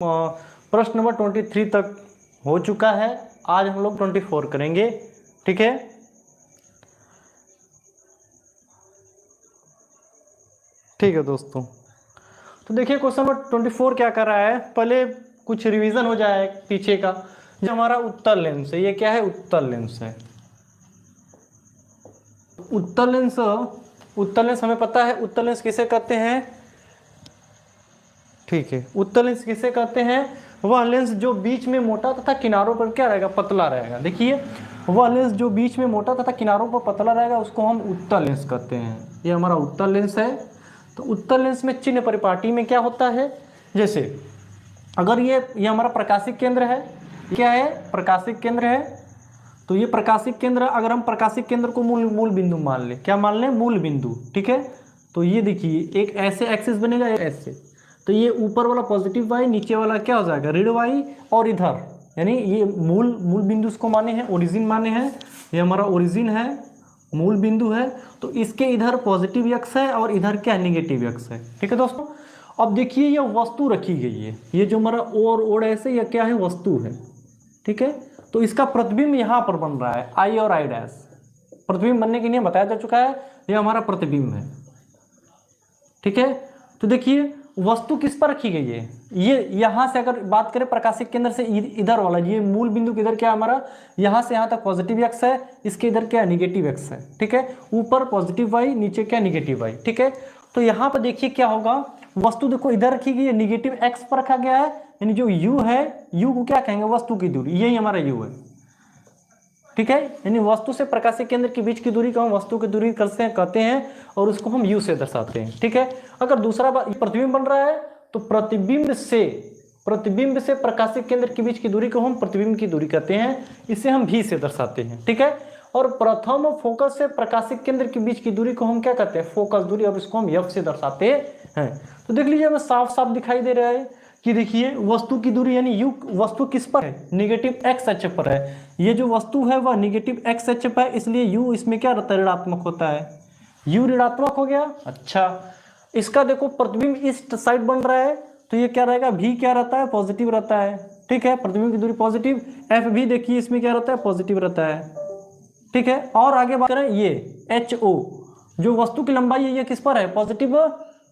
प्रश्न नंबर 23 तक हो चुका है। आज हम लोग 24 करेंगे, ठीक है। ठीक है दोस्तों, तो देखिए क्वेश्चन नंबर 24 क्या कर रहा है। पहले कुछ रिवीजन हो जाए पीछे का। जो हमारा उत्तल लेंस है, ये क्या है? उत्तल लेंस है। उत्तल लेंस हमें पता है। उत्तल लेंस किसे कहते हैं? ठीक है, उत्तल लेंस किसे कहते हैं? वह लेंस जो बीच में मोटा तथा किनारों पर क्या रहेगा? पतला रहेगा। देखिए, वह लेंस जो बीच में मोटा तथा किनारों पर पतला रहेगा उसको हम उत्तल लेंस कहते हैं। ये हमारा उत्तल लेंस है। तो उत्तल लेंस में चिन्ह परिपाटी में क्या होता है? जैसे अगर ये हमारा प्रकाशिक केंद्र है, क्या है? प्रकाशिक केंद्र है। तो ये प्रकाशिक केंद्र, अगर हम प्रकाशिक केंद्र को मूल बिंदु मान लें, क्या मान लें? मूल बिंदु, ठीक है। तो ये देखिए एक ऐसे एक्सिस बनेगा, ऐसे। तो ये ऊपर वाला पॉजिटिव वाई, नीचे वाला क्या हो जाएगा? ऋण वाई। और इधर यानी ये मूल बिंदु इसको माने हैं, ओरिजिन माने हैं। ये हमारा ओरिजिन है, मूल बिंदु है। तो इसके इधर पॉजिटिव एक्स है और इधर क्या है? निगेटिव एक्स है, ठीक है दोस्तों। अब देखिए ये वस्तु रखी गई है, ये जो हमारा ओ और ओड ऐसे, यह क्या है? वस्तु है, ठीक है। तो इसका प्रतिबिंब यहां पर बन रहा है, आई और आई डैश। प्रतिबिंब बनने के लिए बताया जा चुका है, यह हमारा प्रतिबिंब है, ठीक है। तो देखिए वस्तु किस पर रखी गई है? ये यहां से अगर बात करें प्रकाशिक केंद्र से इधर वाला, ये मूल बिंदु किधर क्या है हमारा? यहां से यहां तक पॉजिटिव एक्स है, इसके इधर क्या है? निगेटिव एक्स है, ठीक है। ऊपर पॉजिटिव वाई, नीचे क्या? निगेटिव वाई, ठीक है। तो यहां पर देखिए क्या होगा? वस्तु देखो इधर रखी गई है, निगेटिव एक्स पर रखा गया है, यानी जो u है, u को क्या कहेंगे? वस्तु की दूरी, यही हमारा u है, ठीक है। यानी वस्तु से प्रकाशिक केंद्र के बीच की दूरी को हम वस्तु की दूरी कहते हैं और उसको हम u से दर्शाते हैं, ठीक है। अगर दूसरा बात प्रतिबिंब बन रहा है, तो प्रतिबिंब से प्रकाशिक केंद्र के बीच की दूरी को हम प्रतिबिंब की दूरी कहते हैं, इसे हम v से दर्शाते हैं, ठीक है। और प्रथम फोकस से प्रकाशिक केंद्र के बीच की दूरी को हम क्या कहते हैं? फोकस दूरी, और इसको हम f से दर्शाते हैं। तो देख लीजिए हमें साफ साफ दिखाई दे रहा है कि देखिए वस्तु की दूरी यानी u, वस्तु किस पर है? निगेटिव एक्स अक्ष पर है। ये जो वस्तु है वह निगेटिव एक्स अक्ष पर है, इसलिए u इसमें क्या रहता है? ऋणात्मक होता है। u ऋणात्मक हो गया। अच्छा, इसका देखो प्रतिबिंब इस साइड बन रहा है, तो ये क्या रहेगा? v क्या रहता है? पॉजिटिव रहता है, ठीक है। प्रतिबिंब की दूरी पॉजिटिव। f भी देखिए इसमें क्या रहता है? पॉजिटिव रहता है, ठीक है। और आगे बात करें, ये ho जो वस्तु की लंबाई है, ये किस पर है? पॉजिटिव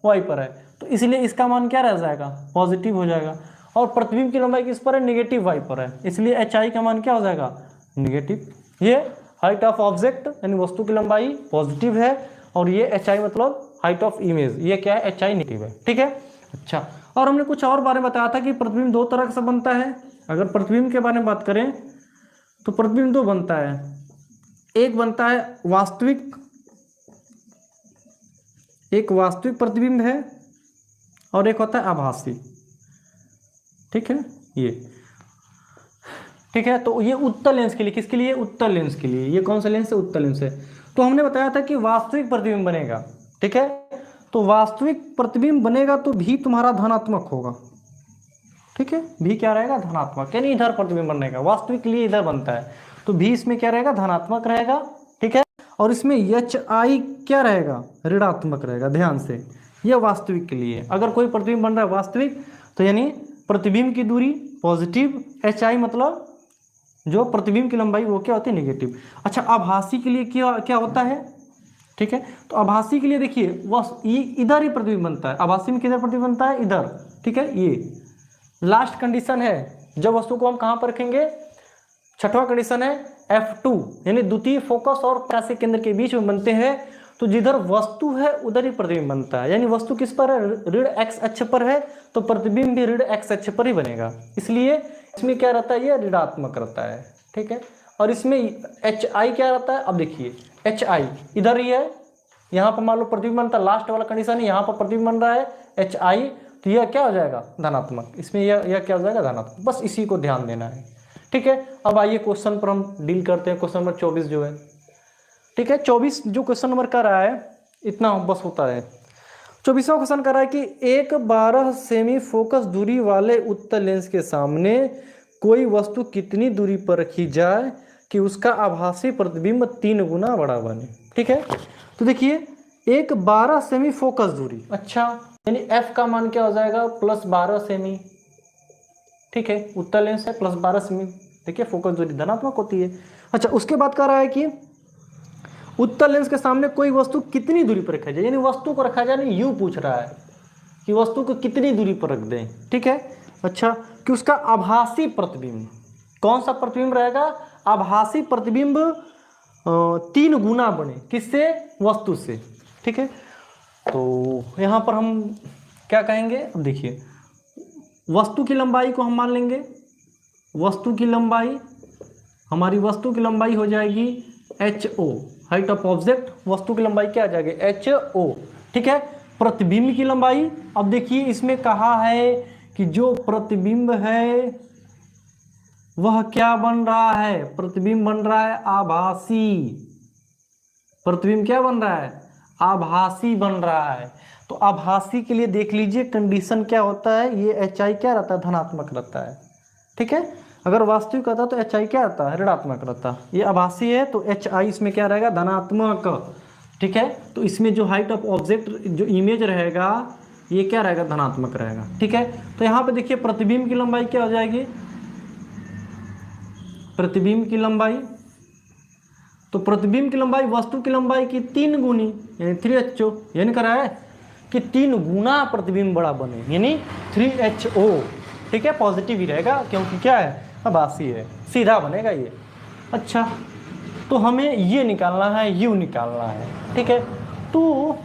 y पर है, तो इसलिए इसका मान क्या रह जाएगा? पॉजिटिव हो जाएगा। और प्रतिबिंब की लंबाई किस पर है? निगेटिव y पर है, इसलिए hi का मान क्या हो जाएगा? निगेटिव। ये हाइट ऑफ ऑब्जेक्ट यानी वस्तु की लंबाई पॉजिटिव है, और ये hi मतलब हाइट ऑफ इमेज, ये क्या है? hi नेगेटिव है, ठीक है। अच्छा, और हमने कुछ और बारे में बताया था कि प्रतिबिंब दो तरह से बनता है। अगर प्रतिबिंब के बारे में बात करें तो प्रतिबिंब दो बनता है। एक बनता है वास्तविक, एक वास्तविक प्रतिबिंब है, और एक होता है आभासी, ठीक है। ये ठीक है। तो ये उत्तल लेंस के लिए, किसके लिए? उत्तल लेंस के लिए। ये कौन सा लेंस है? उत्तल लेंस है। तो हमने बताया था कि वास्तविक प्रतिबिंब बनेगा, ठीक है। तो वास्तविक प्रतिबिंब बनेगा तो भी तुम्हारा धनात्मक होगा, ठीक है। भी क्या रहेगा? धनात्मक, यानी इधर प्रतिबिंब बनेगा। वास्तविक के लिए इधर बनता है, तो भी इसमें क्या रहेगा? धनात्मक रहेगा, ठीक है। और इसमें hi क्या रहेगा? ऋणात्मक रहेगा, ध्यान से। यह वास्तविक के लिए। अगर कोई प्रतिबिंब बन रहा है वास्तविक, तो यानी प्रतिबिंब की दूरी पॉजिटिव, hi मतलब जो प्रतिबिंब की लंबाई वो क्या होती है? निगेटिव। अच्छा, आभासी के लिए क्या होता है? ठीक है। तो आभासी के लिए देखिए वह इधर ही प्रतिबिंब बनता है। आभासी में किधर प्रतिबिंब बनता है? इधर, ठीक है। ये लास्ट कंडीशन है, जब वस्तु को हम कहां पर रखेंगे? छठवां कंडीशन है F2, यानी द्वितीय फोकस और प्रकाशिक केंद्र के बीच में बनते हैं, तो जिधर वस्तु है उधर ही प्रतिबिंब बनता है। यानी वस्तु किस पर है? ऋण x अक्ष पर है, तो प्रतिबिंब भी ऋण x अक्ष पर ही बनेगा, इसलिए इसमें क्या रहता है? ये ऋणात्मक रहता है, ठीक है। और इसमें hi क्या रहता है? अब देखिए hi इधर ही है, यहाँ पर मान लो प्रतिबिंब बनता है, लास्ट वाला कंडीशन है, यहाँ पर प्रतिबिंब बन रहा है hi, तो यह क्या हो जाएगा? धनात्मक। इसमें यह क्या हो जाएगा? धनात्मक। बस इसी को ध्यान देना है, ठीक है। अब आइए क्वेश्चन पर हम डील करते हैं। क्वेश्चन नंबर 24 जो है, ठीक है। 24 जो क्वेश्चन नंबर कर रहा है, इतना बस होता है। 24वां क्वेश्चन कर रहा है कि एक 12 सेमी फोकस दूरी वाले उत्तल लेंस के सामने कोई वस्तु कितनी दूरी पर रखी जाए कि उसका आभासी प्रतिबिंब 3 गुना बड़ा बने, ठीक है। तो देखिए एक 12 सेमी फोकस दूरी, अच्छा, यानी f का मान क्या हो जाएगा? +12 सेमी, ठीक है, उत्तल लेंस है, +12 सेमी। देखिए फोकस दूरी धनात्मक होती है। अच्छा, उसके बाद कह रहा है कि उत्तल लेंस के सामने कोई वस्तु कितनी दूरी पर रखा जाए, यानी वस्तु को रखा जाए, यू पूछ रहा है कि वस्तु को कितनी दूरी पर रख दें। ठीक है, अच्छा, कि उसका आभासी प्रतिबिंब, कौन सा प्रतिबिंब रहेगा, आभासी प्रतिबिंब 3 गुना बने, किससे, वस्तु से। ठीक है, तो यहाँ पर हम क्या कहेंगे, अब देखिए वस्तु की लंबाई को हम मान लेंगे, वस्तु की लंबाई, हमारी वस्तु की लंबाई हो जाएगी HO, हाइट ऑफ ऑब्जेक्ट, वस्तु की लंबाई क्या आ जाएगी, HO। ठीक है, प्रतिबिंब की लंबाई, अब देखिए इसमें कहा है कि जो प्रतिबिंब है वह क्या बन रहा है, प्रतिबिंब बन रहा है आभासी, प्रतिबिंब क्या बन रहा है, आभासी बन रहा है। तो आभासी के लिए देख लीजिए कंडीशन क्या होता है, ये HI क्या रहता है, धनात्मक रहता है। ठीक है, अगर वास्तविक रहता तो HI क्या रहता है, ऋणात्मक रहता। ये आभासी है तो HI इसमें क्या रहेगा, धनात्मक। ठीक है, तो इसमें जो हाइट ऑफ ऑब्जेक्ट, जो इमेज रहेगा, ये क्या रहेगा, धनात्मक रहेगा। ठीक है, तो यहाँ पे देखिए प्रतिबिंब की लंबाई क्या हो जाएगी, प्रतिबिंब की लंबाई, तो प्रतिबिंब की लंबाई वस्तु की लंबाई की 3 गुनी, यानी 3HO, यानी कह रहा है कि 3 गुना प्रतिबिंब बड़ा बने, यानी 3HO। ठीक है, पॉजिटिव ही रहेगा क्योंकि क्या है, आभासी है, सीधा बनेगा ये। अच्छा, तो हमें ये निकालना है, यू निकालना है। ठीक है, तो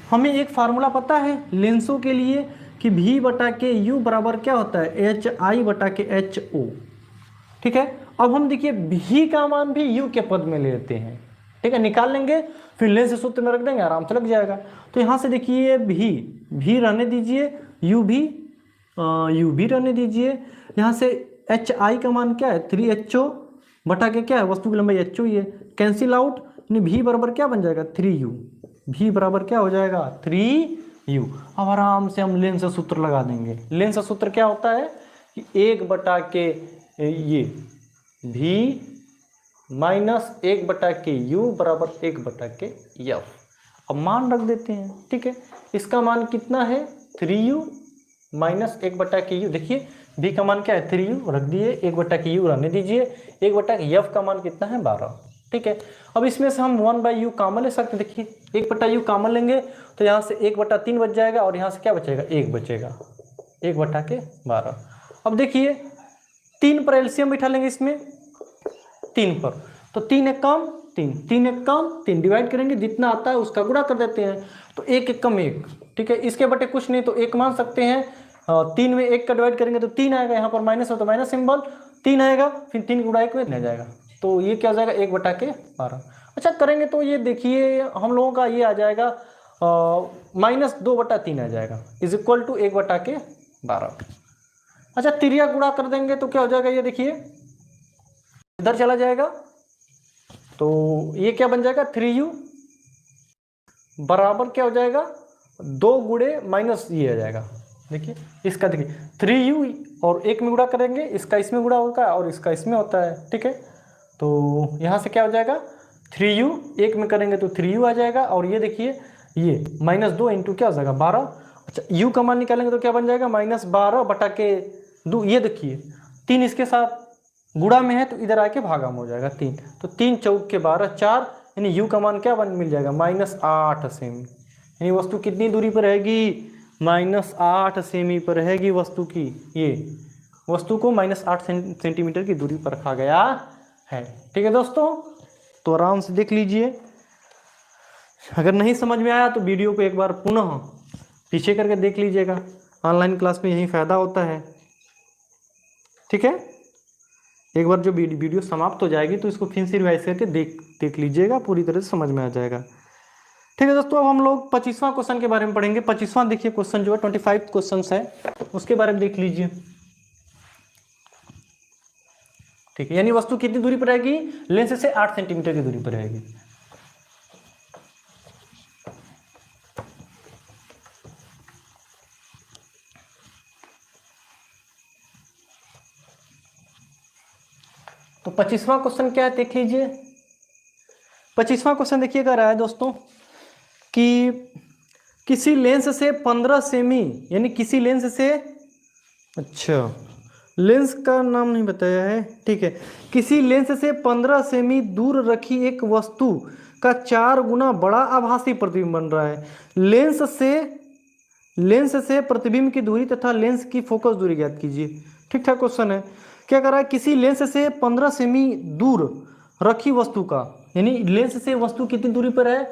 हमें एक फार्मूला पता है लेंसों के लिए कि V/Ku बराबर क्या होता है, HI/HO। ठीक है, अब हम देखिए V का मान भी U के पद में ले लेते हैं। ठीक है, निकाल लेंगे, फिर लेंस सूत्र में रख देंगे, आराम से लग जाएगा। तो यहाँ से देखिए V रहने दीजिए, U भी रहने दीजिए। यहाँ से HI का मान क्या है, 3HO बटा के क्या है, वस्तु की लंबाई HO ही है, कैंसिल आउट, यानी V बराबर क्या बन जाएगा, 3U। V बराबर क्या हो जाएगा, 3U। अब आराम से हम लेंस सूत्र लगा देंगे। लेंस सूत्र क्या होता है कि 1/के ये V माइनस 1/के U बराबर 1/के F। अब मान रख देते हैं। ठीक है, इसका मान कितना है, 3U माइनस 1/के U। देखिए V का मान क्या है, 3U रख दिए, 1/के U रहने दीजिए, 1/के F का मान कितना है, 12। ठीक है, अब इसमें से हम 1/U कॉमन ले सकते हैं। देखिए 1/U कॉमन लेंगे तो यहाँ से 1/3 बच जाएगा और यहाँ से क्या बचेगा, 1 बचेगा, 1/के 12। अब देखिए 3 पर एलसीएम बैठा लेंगे, इसमें 3 पर, तो 3 एक कम 3, 3 एक कम 3, डिवाइड करेंगे, जितना आता है उसका गुणा कर देते हैं, तो 1 एक कम 1। ठीक है, इसके बटे कुछ नहीं तो 1 मान सकते हैं। 3 में 1 का डिवाइड करेंगे तो 3 आएगा, यहाँ पर माइनस है तो माइनस सिंबल 3 आएगा, फिर 3 गुणा 1 में नहीं जाएगा, तो ये क्या हो जाएगा, 1/के 12। अच्छा करेंगे तो ये देखिए हम लोगों का ये आ जाएगा -2/3 आ जाएगा, इज इक्वल टू 1/के 12। अच्छा तिरिया गुणा कर देंगे तो क्या हो जाएगा, ये देखिए इधर चला जाएगा, तो ये क्या बन जाएगा, 3U बराबर क्या हो जाएगा, 2 गुणे माइनस ये आ जाएगा। देखिए इसका, देखिए 3U और 1 में गुणा करेंगे, इसका इसमें गुणा होता है और इसका इसमें होता है। ठीक है, तो यहाँ से क्या हो जाएगा, 3U 1 में करेंगे तो 3U आ जाएगा, और ये देखिए ये -2 इंटू क्या हो जाएगा, 12। अच्छा U का मान निकालेंगे तो क्या बन जाएगा, -12/के 2। ये देखिए 3 इसके साथ गुणा में है तो इधर आके भागा में हो जाएगा 3, तो 3 चौक के 12 4, यानी U का मान क्या मिल जाएगा, -8 सेमी। यानी वस्तु कितनी दूरी पर रहेगी, -8 सेमी पर रहेगी वस्तु की, ये वस्तु को -8 सेंटीमीटर की दूरी पर रखा गया है। ठीक है दोस्तों, तो आराम से देख लीजिए, अगर नहीं समझ में आया तो वीडियो को एक बार पुनः पीछे करके देख लीजिएगा, ऑनलाइन क्लास में यही फ़ायदा होता है। ठीक है, एक बार जो वीडियो समाप्त हो जाएगी तो इसको फिर से रिवाइज करके देख लीजिएगा, पूरी तरह से समझ में आ जाएगा। ठीक है दोस्तों, अब हम लोग 25वां क्वेश्चन के बारे में पढ़ेंगे। 25वां देखिए क्वेश्चन जो है 25 क्वेश्चन है, उसके बारे में देख लीजिए। ठीक है, यानी वस्तु कितनी दूरी पर रहेगी, लेंस से 8 सेंटीमीटर की दूरी पर रहेगी। तो 25वां क्वेश्चन क्या है देख लीजिए। 25वां क्वेश्चन देखिए कह रहा है दोस्तों कि किसी लेंस से 15 सेमी, यानी किसी लेंस से, अच्छा लेंस का नाम नहीं बताया है, ठीक है। किसी लेंस से 15 सेमी दूर रखी एक वस्तु का 4 गुना बड़ा आभासी प्रतिबिंब बन रहा है। लेंस से प्रतिबिंब की दूरी तथा लेंस की फोकस दूरी ज्ञात कीजिए। ठीक ठाक क्वेश्चन है। क्या कर रहा है, किसी लेंस से 15 सेमी दूर रखी वस्तु का, यानी लेंस से वस्तु कितनी दूरी पर है,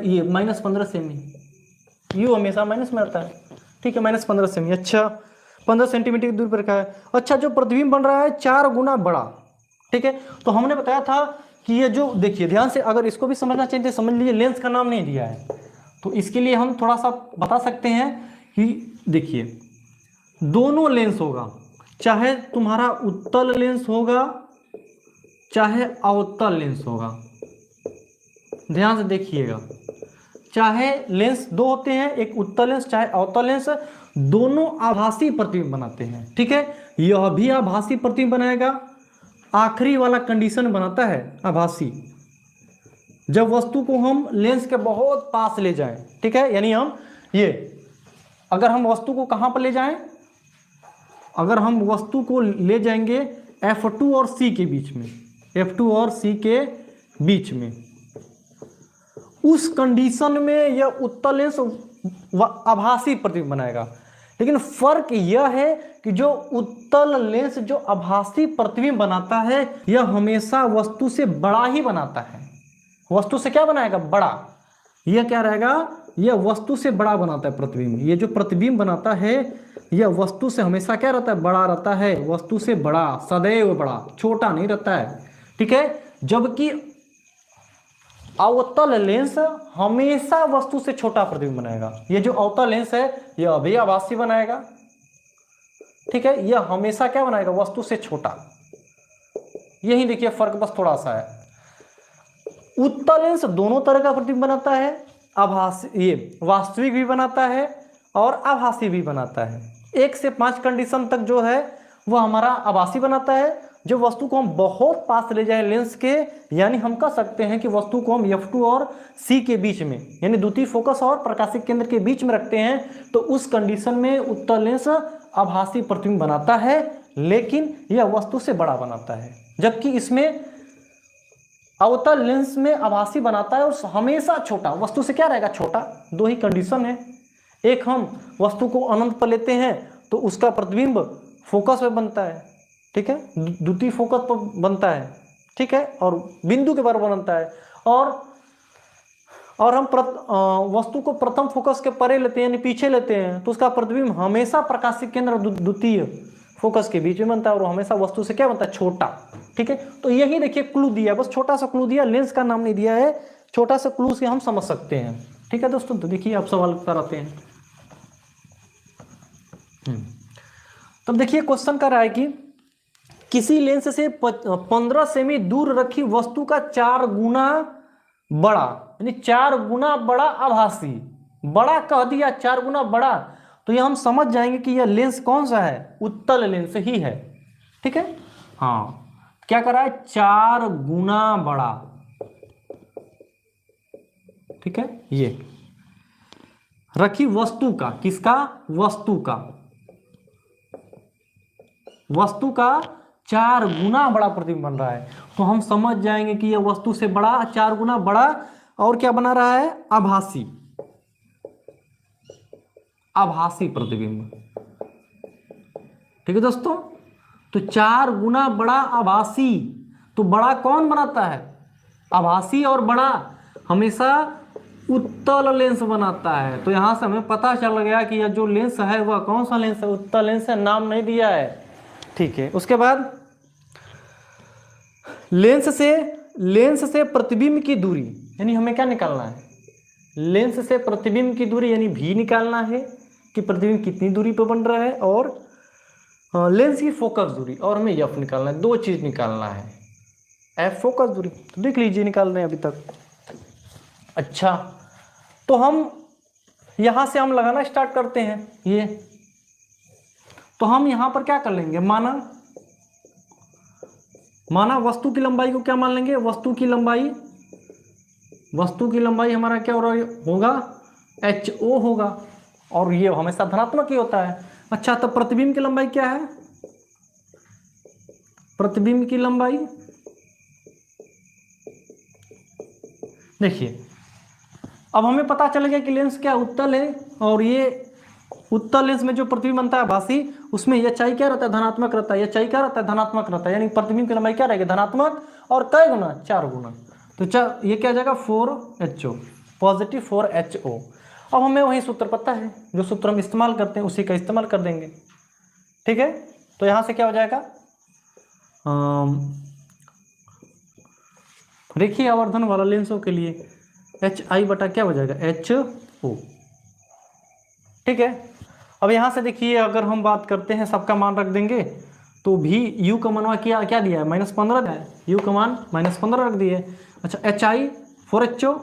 ये -15 सेमी, यू हमेशा माइनस में आता है, ठीक है, -15 सेमी। अच्छा, 15 सेंटीमीटर की दूरी पर रखा है। अच्छा, जो प्रतिबिंब बन रहा है 4 गुना बड़ा, ठीक है। तो हमने बताया था कि ये जो, देखिए ध्यान से, अगर इसको भी समझना चाहिए तो समझ लीजिए, लेंस का नाम नहीं दिया है, तो इसके लिए हम थोड़ा सा बता सकते हैं कि देखिए, दोनों लेंस होगा, चाहे तुम्हारा उत्तल लेंस होगा चाहे अवतल लेंस होगा। ध्यान से देखिएगा, चाहे लेंस दो होते हैं, एक उत्तल लेंस चाहे अवतल लेंस, दोनों आभासी प्रतिबिंब बनाते हैं, ठीक है। यह भी आभासी प्रतिबिंब बनाएगा। आखिरी वाला कंडीशन बनाता है आभासी, जब वस्तु को हम लेंस के बहुत पास ले जाएं, ठीक है, यानी हम ये, अगर हम वस्तु को कहां पर ले जाएं, अगर हम वस्तु को ले जाएंगे F2 और C के बीच में, F2 और C के बीच में, उस कंडीशन में यह उत्तल लेंस आभासी प्रतिबिंब बनाएगा। लेकिन फर्क यह है कि जो उत्तल लेंस जो आभासी प्रतिबिंब बनाता है, यह हमेशा वस्तु से बड़ा ही बनाता है। वस्तु से क्या बनाएगा, बड़ा। यह क्या रहेगा, यह वस्तु से बड़ा बनाता है प्रतिबिंब। ये जो प्रतिबिंब बनाता है यह वस्तु से हमेशा क्या रहता है, बड़ा रहता है, वस्तु से बड़ा, सदैव बड़ा, छोटा नहीं रहता है, ठीक है। जबकि अवतल लेंस हमेशा वस्तु से छोटा प्रतिबिंब बनाएगा। ये जो अवतल लेंस है यह भी आभासी बनाएगा, ठीक है, यह हमेशा क्या बनाएगा, वस्तु से छोटा। यही देखिए फर्क बस थोड़ा सा है। उत्तल लेंस दोनों तरह का प्रतिबिंब बनाता है, आभासी, ये वास्तविक भी बनाता है और आभासी भी बनाता है। 1 से 5 कंडीशन तक जो है वह हमारा आभासी बनाता है। जो वस्तु को हम बहुत पास ले जाए लेंस के, यानी हम कह सकते हैं कि वस्तु को हम F2 और C के बीच में, यानी द्वितीय फोकस और प्रकाशिक केंद्र के बीच में रखते हैं, तो उस कंडीशन में उत्तल लेंस आभासी प्रतिबिंब बनाता है, लेकिन यह वस्तु से बड़ा बनाता है। जबकि इसमें अवतल लेंस में आभासी बनाता है और हमेशा छोटा, वस्तु से क्या रहेगा, छोटा। दो ही कंडीशन है, एक हम वस्तु को अनंत पर लेते हैं तो उसका प्रतिबिंब फोकस पे बनता है, ठीक है, द्वितीय फोकस पर बनता है, ठीक है, और बिंदु के बराबर बनता है। और हम वस्तु को प्रथम फोकस के परे लेते हैं, यानी पीछे लेते हैं, तो उसका प्रतिबिंब हमेशा प्रकाशिक केंद्र और द्वितीय फोकस के बीच में बनता है और हमेशा वस्तु से क्या बनता है, छोटा, ठीक है। तो यही देखिए क्लू दिया, बस छोटा सा क्लू दिया, लेंस का नाम नहीं दिया है, छोटा सा क्लू से हम समझ सकते हैं, ठीक है दोस्तों। तो देखिए आप सवाल कराते हैं। तब देखिए क्वेश्चन कर रहा है कि किसी लेंस से 15 सेमी दूर रखी वस्तु का 4 गुना बड़ा, यानी 4 गुना बड़ा आभासी, बड़ा कह दिया, 4 गुना बड़ा, तो ये हम समझ जाएंगे कि यह लेंस कौन सा है, उत्तल लेंस ही है, ठीक है। हाँ, क्या कर रहा है, 4 गुना बड़ा, ठीक है, ये रखी वस्तु का, किसका, वस्तु का 4 गुना बड़ा प्रतिबिंब बन रहा है, तो हम समझ जाएंगे कि यह वस्तु से बड़ा, 4 गुना बड़ा, और क्या बना रहा है, आभासी प्रतिबिंब, ठीक है दोस्तों। तो 4 गुना बड़ा आभासी, तो बड़ा कौन बनाता है, आभासी, और बड़ा हमेशा उत्तल लेंस बनाता है। तो यहां से हमें पता चल गया कि यह जो लेंस है वह कौन सा लेंस है, उत्तल लेंस है, नाम नहीं दिया है, ठीक है। उसके बाद लेंस से प्रतिबिंब की दूरी, यानी हमें क्या निकालना है, लेंस से प्रतिबिंब की दूरी, यानी भी निकालना है कि प्रतिबिंब कितनी दूरी पर बन रहा है, और लेंस की फोकस दूरी, और हमें F निकालना है। 2 चीज निकालना है, F फोकस दूरी, तो देख लीजिए निकाल रहे हैं अभी तक। अच्छा, तो हम यहां से हम लगाना स्टार्ट करते हैं ये, तो हम यहां पर क्या कर लेंगे, माना वस्तु की लंबाई को क्या मान लेंगे, वस्तु की लंबाई हमारा क्या होगा, HO होगा, और ये हमेशा धनात्मक ही होता है। अच्छा, तो प्रतिबिंब की लंबाई क्या है, प्रतिबिंब की लंबाई। देखिए अब हमें पता चल गया कि लेंस क्या उत्तल है, और ये उत्तल लेंस में जो प्रतिबिंब बनता है आभासी, उसमें एचआई क्या रहता है, धनात्मक रहता है। एचआई क्या रहता है, धनात्मक रहता है, यानी प्रतिबिंब की लंबाई क्या रहेगी, धनात्मक, और कई गुना, 4 गुना। तो ये क्या आ जाएगा 4HO, पॉजिटिव 4HO। अब हमें वही सूत्र पता है, जो सूत्र हम इस्तेमाल करते हैं उसी का इस्तेमाल कर देंगे। ठीक है, तो यहां से क्या हो जाएगा, रेखीय आवर्धन वाला लेंसों के लिए HI बटा क्या हो जाएगा, HO। ठीक है, अब यहाँ से देखिए अगर हम बात करते हैं सबका मान रख देंगे, तो भी यू का मान क्या क्या दिया है, -15 है, यू का मान -15 रख दिए। अच्छा HI 4HO,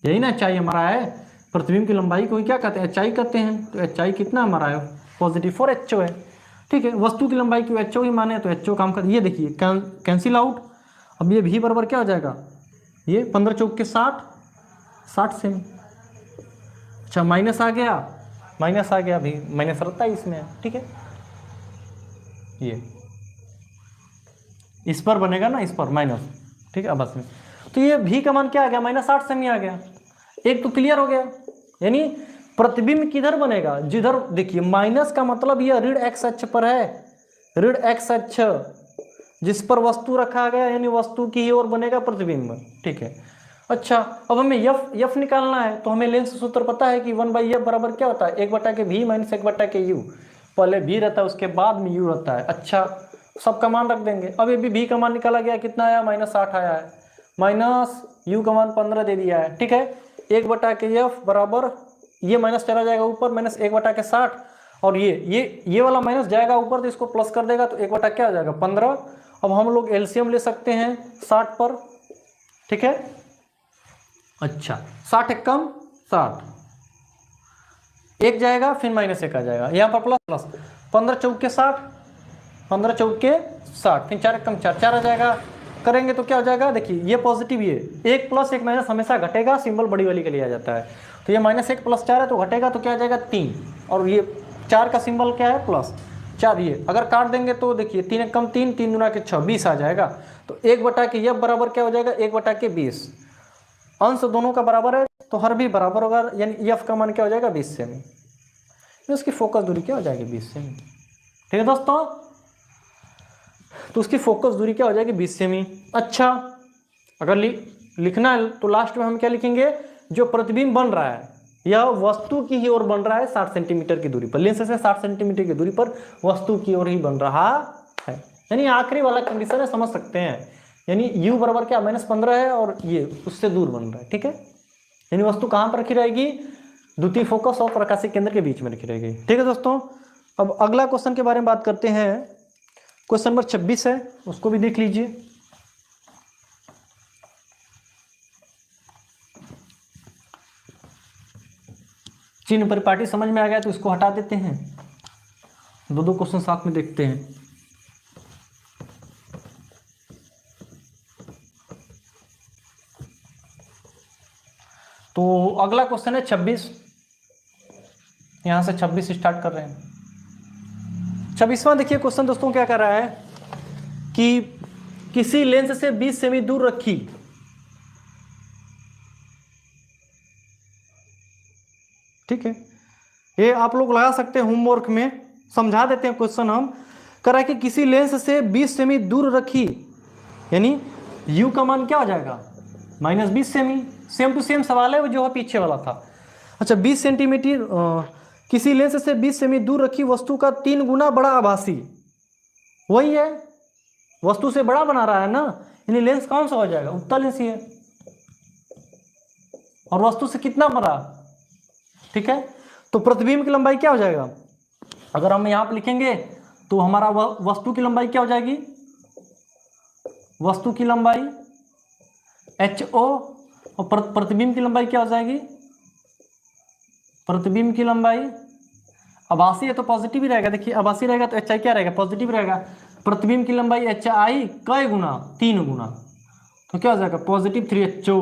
यही ना HI हमारा है, प्रतिबिंब की लंबाई को ही क्या कहते हैं, HI कहते हैं। तो HI कितना हमारा है, पॉजिटिव 4HO है। ठीक है, वस्तु की लंबाई को HO ही माने तो HO काम कर, ये देखिए कैंसिल आउट। अब ये भी बराबर क्या हो जाएगा, ये 15 चौक के 60 सेमी। अच्छा माइनस आ गया, अभी माइनस रहता है इसमें। ठीक है, ये इस पर बनेगा ना, इस पर माइनस। ठीक है, अब बस में तो ये भी का मान क्या आ गया, -60 सेमी आ गया। एक तो क्लियर हो गया, यानी प्रतिबिंब किधर बनेगा, जिधर देखिए माइनस का मतलब ये ऋण एक्स अक्ष पर है, ऋण एक्स अक्ष जिस पर वस्तु रखा गया, यानी वस्तु की ही ओर बनेगा प्रतिबिंब। ठीक है, अच्छा अब हमें यफ निकालना है, तो हमें लेंस सूत्र पता है कि 1/f बराबर क्या होता है, 1/v माइनस 1/u। पहले v रहता है, उसके बाद में u रहता है। अच्छा सबका मान रख देंगे। अब ये भी v का मान निकाला गया, कितना आया, -60 आया है, माइनस u का मान 15 दे दिया है। ठीक है, 1/f बराबर, ये माइनस चला जाएगा ऊपर, -1/60, और ये वाला माइनस जाएगा ऊपर, तो इसको प्लस कर देगा, तो 1 क्या हो जाएगा 15। अब हम लोग एलसीएम ले सकते हैं 60 पर। ठीक है, अच्छा 60 एक कम 60, एक जाएगा फिर -1 आ जाएगा, यहाँ पर प्लस 15 चौक के 60, 15 चौक के 60, फिर 4 एक कम 4 आ जाएगा। करेंगे तो क्या हो जाएगा, देखिए ये पॉजिटिव, ये 1 + 1 माइनस हमेशा घटेगा, सिंबल बड़ी वाली के लिए आ जाता है। तो ये -1 + 4 है तो घटेगा, तो क्या आ जाएगा 3, और ये 4 का सिंबल क्या है, +4। ये अगर काट देंगे तो देखिए 3 एक कम 3, 3 दूना के 6, 20 आ जाएगा। तो 1/f बराबर क्या हो जाएगा, 1/20। अंश दोनों का बराबर है तो हर भी बराबर होगा, यानी एफ का मान क्या हो जाएगा 20 सेमी। उसकी फोकस दूरी क्या हो जाएगी 20 सेमी। ठीक है दोस्तों, तो उसकी फोकस दूरी क्या हो जाएगी 20 सेमी। अच्छा अगर लिखना है तो लास्ट में हम क्या लिखेंगे, जो प्रतिबिंब बन रहा है यह वस्तु की ही ओर बन रहा है 60 सेंटीमीटर की दूरी पर, लेंस से 60 सेंटीमीटर की दूरी पर वस्तु की ओर ही बन रहा है, यानी आखिरी वाला कंडीशन है, समझ सकते हैं। यानी u बराबर क्या -15 है, और ये उससे दूर बन रहा है। ठीक है, यानी वस्तु कहाँ पर रखी रहेगी, द्वितीय फोकस और प्रकाशिक केंद्र के बीच में रखी रहेगी। ठीक है दोस्तों, अब अगला क्वेश्चन के बारे में बात करते हैं। क्वेश्चन नंबर 26 है, उसको भी देख लीजिए। चिन्ह परिपाटी समझ में आ गया तो इसको हटा देते हैं, दो क्वेश्चन साथ में देखते हैं। तो अगला क्वेश्चन है 26, यहां से 26 स्टार्ट कर रहे हैं। 26वां देखिए क्वेश्चन दोस्तों क्या कर रहा है कि किसी लेंस से 20 सेमी दूर रखी ठीक है, ये आप लोग लगा सकते हैं होमवर्क में, समझा देते हैं क्वेश्चन हम। कर रहा है कि किसी लेंस से 20 सेमी दूर रखी, यानी u का मान क्या हो जाएगा -20 सेमी। सेम टू सेम सवाल है जो है पीछे वाला था। अच्छा 20 सेंटीमीटर किसी लेंस से 20 सेमी दूर रखी वस्तु का 3 गुना बड़ा आभासी, वही है वस्तु से बड़ा बना रहा है ना, यानी लेंस कौन सा हो जाएगा, उत्तल लेंस ही है, और वस्तु से कितना बड़ा। ठीक है, तो प्रतिबिंब की लंबाई क्या हो जाएगा, अगर हम यहां पर लिखेंगे तो हमारा वस्तु की लंबाई क्या हो जाएगी, वस्तु की लंबाई HO, और प्रतिबिंब की लंबाई क्या हो जाएगी, प्रतिबिंब की लंबाई आभासी है तो पॉजिटिव ही रहेगा। देखिए आभासी रहेगा तो HI क्या रहेगा, पॉजिटिव रहेगा। प्रतिबिंब की लंबाई HI कई गुना, 3 गुना, तो क्या हो जाएगा पॉजिटिव 3HO।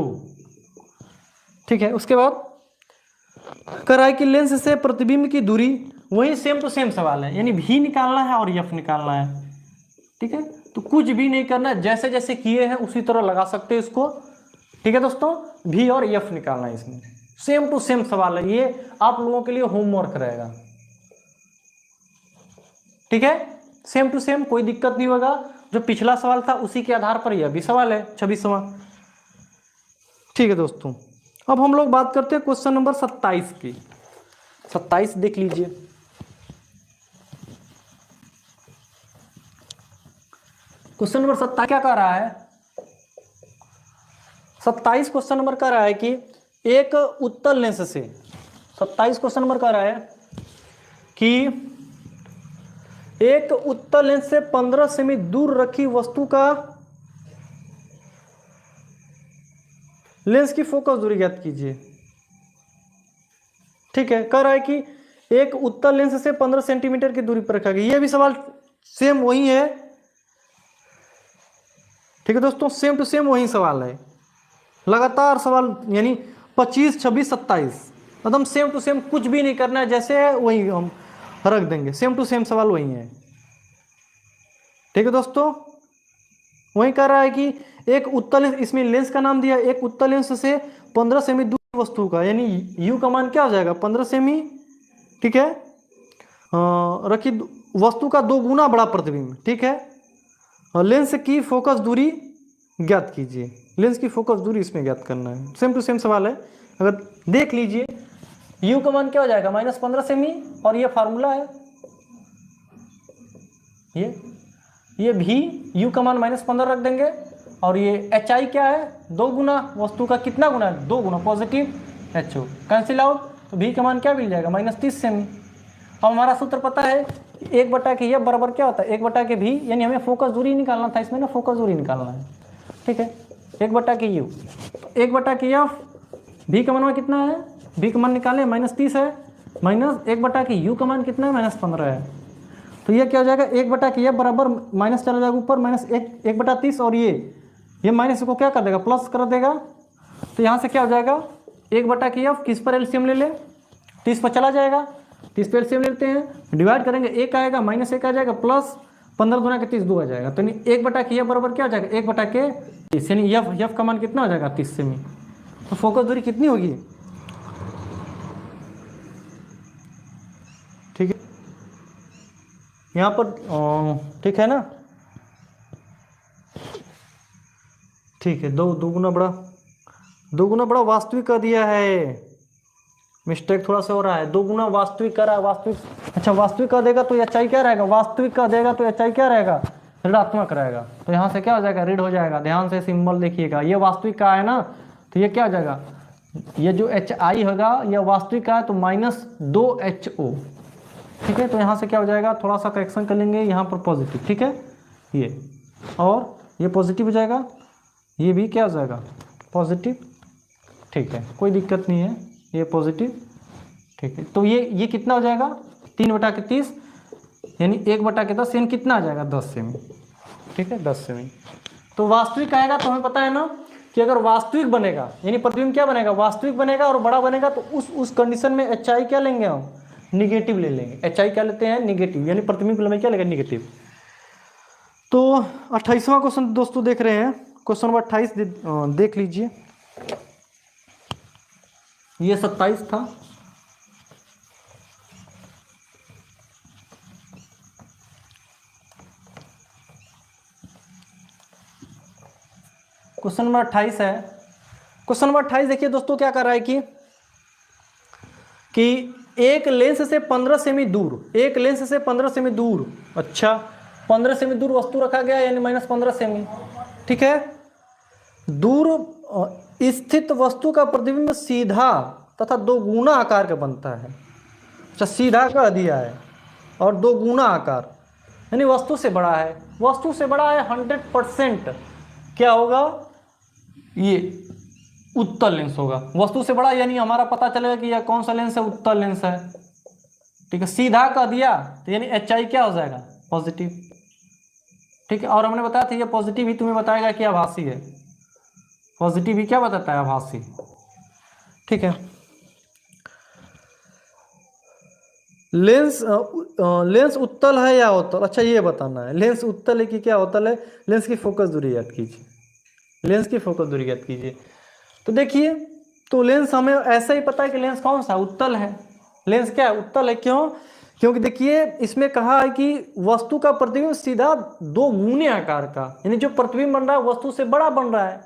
ठीक है, उसके बाद कह रहा है कि लेंस से प्रतिबिंब की दूरी, वही सेम टू सेम सवाल है, यानी भी निकालना है और एफ निकालना है। ठीक है, तो कुछ भी नहीं करना है, जैसे जैसे किए हैं उसी तरह लगा सकते हैं इसको। ठीक है दोस्तों, भी और एफ निकालना है इसमें, सेम टू सेम सवाल है, ये आप लोगों के लिए होमवर्क रहेगा। ठीक है, सेम टू सेम, कोई दिक्कत नहीं होगा। जो पिछला सवाल था उसी के आधार पर यह भी सवाल है 26वां। ठीक है दोस्तों, अब हम लोग बात करते हैं क्वेश्चन नंबर 27 की। 27 देख लीजिए। क्वेश्चन नंबर 27 क्या कह रहा है? 27 क्वेश्चन नंबर कह रहा है कि एक उत्तल लेंस से, 27 क्वेश्चन नंबर कह रहा है कि एक उत्तल लेंस से 15 सेमी दूर रखी वस्तु का लेंस की फोकस दूरी ज्ञात कीजिए। ठीक है, कह रहा है कि एक उत्तल लेंस से 15 सेंटीमीटर की दूरी पर रखा गया। यह भी सवाल सेम वही है। ठीक है दोस्तों, सेम टू सेम वही सवाल है, लगातार सवाल, यानी 25, 26, 27 एकदम सेम टू सेम, कुछ भी नहीं करना है, जैसे है वही हम रख देंगे, सेम टू सेम सवाल वही है। ठीक है दोस्तों, वही कह रहा है कि एक उत्तल लेंस, इसमें लेंस का नाम दिया, एक उत्तल लेंस से 15 सेमी दूर वस्तु का, यानी यू का मान क्या हो जाएगा 15 सेमी। ठीक है, रखी वस्तु का 2 गुना बड़ा प्रतिबिंब। ठीक है, और लेंस की फोकस दूरी ज्ञात कीजिए। लेंस की फोकस दूरी इसमें ज्ञात करना है, सेम टू सेम सवाल है। अगर देख लीजिए, यू का मान क्या हो जाएगा -15 सेमी, और ये फार्मूला है, ये भी यू का मान -15 रख देंगे, और ये एच आई क्या है 2 गुना वस्तु का, कितना गुना है 2 गुना positive H O, cancel out, तो भी का मान क्या मिल जाएगा -30 सेमी। अब हमारा सूत्र पता है, 1/के ये बराबर क्या होता है 1/के भी, यानी हमें फोकस दूरी निकालना था इसमें ना, फोकस दूरी निकालना है। ठीक है, 1/के यू, 1/के एफ, भी का मान कितना है, भी का मान निकालें -30 है, माइनस 1/के यू का मान कितना है -15 है, तो ये क्या हो जाएगा 1/के एफ बराबर माइनस चला जाएगा ऊपर, -1/30, और ये माइनस को क्या कर देगा प्लस कर देगा, तो यहाँ से क्या हो जाएगा 1/के एफ, किस पर एलसीएम ले ले 30 पर चला जाएगा, 30 पर एलसीएम लेते हैं, डिवाइड करेंगे 1 आएगा, -1 आ जाएगा, प्लस 15 गुना के 30 2 आ जाएगा, तो 1/के एफ बराबर क्या हो जाएगा 1/के 30, यानी एफ का मान कितना हो जाएगा 30 सेमी। तो फोकस दूरी कितनी होगी, ठीक है यहाँ पर, ठीक है ना, ठीक है, 2 गुना बड़ा वास्तविक कर दिया है, मिस्टेक थोड़ा सा हो रहा है, 2 गुना वास्तविक कर रहा है, वास्तविक, अच्छा वास्तविक कर देगा तो एच आई क्या रहेगा, वास्तविक कर देगा तो एच आई क्या रहेगा ऋणात्मक रहेगा, तो यहाँ से क्या हो जाएगा ऋण हो जाएगा, ध्यान से सिंबल देखिएगा, ये वास्तविक का है ना, तो ये क्या हो जाएगा, ये जो एच आई होगा ये वास्तविक का है तो -2HO। ठीक है, तो यहाँ से क्या हो जाएगा, थोड़ा सा करेक्शन कर लेंगे, यहाँ पर पॉजिटिव, ठीक है, ये और ये पॉजिटिव हो जाएगा, ये भी क्या हो जाएगा पॉजिटिव। ठीक है, कोई दिक्कत नहीं है, ये पॉजिटिव। ठीक है, तो ये कितना हो जाएगा 3/30, यानी 1/10, यानी कितना आ जाएगा 10 सेमी। ठीक है, 10 सेमी। तो वास्तविक आएगा तो हमें पता है ना कि अगर वास्तविक बनेगा यानी प्रतिबिंब क्या बनेगा वास्तविक बनेगा और बड़ा बनेगा, तो उस कंडीशन में एच आई क्या लेंगे हम निगेटिव ले लेंगे। एच आई क्या लेते हैं निगेटिव, यानी प्रतिबिंब लंबाई क्या लेंगे निगेटिव। तो 28वां क्वेश्चन दोस्तों देख रहे हैं, क्वेश्चन नंबर 28 देख लीजिए, ये 27 था। क्वेश्चन नंबर 28 है। क्वेश्चन नंबर 28 देखिए दोस्तों क्या कर रहा है कि एक लेंस से 15 सेमी दूर, एक लेंस से 15 सेमी दूर, अच्छा 15 सेमी दूर वस्तु रखा गया यानी -15 सेमी। ठीक है, दूर स्थित वस्तु का प्रतिबिंब सीधा तथा 2 गुना आकार का बनता है। अच्छा सीधा कह दिया है और 2 गुना आकार, यानी वस्तु से बड़ा है, वस्तु से बड़ा है 100%। क्या होगा ये उत्तल लेंस होगा, वस्तु से बड़ा यानी हमारा पता चलेगा कि यह कौन सा लेंस है उत्तल लेंस है। ठीक है, सीधा कह दिया तो यानी एच आई क्या हो जाएगा पॉजिटिव। ठीक है, और हमने बताया था ये पॉजिटिव ही तुम्हें बताएगा कि आभासी है, पॉजिटिव ही क्या बताता है आभासी। ठीक है, लेंस उत्तल है या अवतल, अच्छा ये बताना है। लेंस उत्तल है कि क्या अवतल है। लेंस की फोकस दूरी याद कीजिए, लेंस की फोकस दूरी याद कीजिए। तो देखिए, तो लेंस हमें ऐसा ही पता है कि लेंस कौन सा उत्तल है। लेंस क्या है, उत्तल है। क्यों? क्योंकि देखिए इसमें कहा है कि वस्तु का प्रतिबिंब सीधा दो गुने आकार का, यानी जो प्रतिबिंब बन रहा है वस्तु से बड़ा बन रहा है।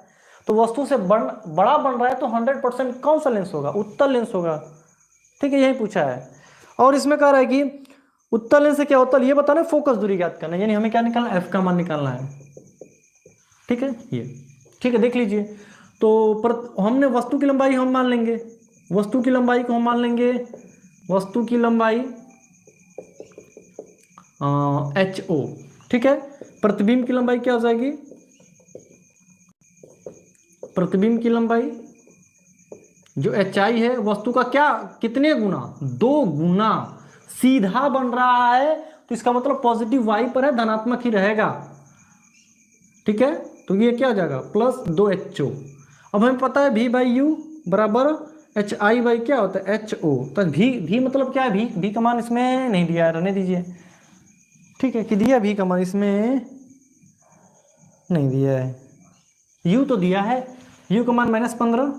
तो वस्तु से बड़ा बन रहा है तो 100% कौन सा लेंस होगा, उत्तल लेंस होगा। ठीक है, यही पूछा है। और इसमें कह रहा है कि उत्तल लेंस से क्या उत्तल, ये बताना फोकस दूरी ज्ञात करना है, यानी हमें क्या निकालना है, एफ का मान निकालना है। ठीक है, ये ठीक है, देख लीजिए। तो हमने वस्तु की लंबाई हम मान लेंगे, वस्तु की लंबाई को हम मान लेंगे, वस्तु की लंबाई एच ओ। ठीक है, प्रतिबिंब की लंबाई क्या हो जाएगी, प्रतिबिंब की लंबाई जो एच आई है वस्तु का क्या, कितने गुना, 2 गुना। सीधा बन रहा है तो इसका मतलब पॉजिटिव वाई पर है, धनात्मक ही रहेगा। ठीक है, तो ये क्या हो जाएगा, +2HO। अब हमें पता है V बाई यू बराबर HI बाई क्या होता है, HO। तो भी मतलब क्या है, भी का मान इसमें नहीं दिया है, रहने दीजिए। ठीक है, कि दिया भी का मान इसमें नहीं दिया है, U तो दिया है, U का मान -15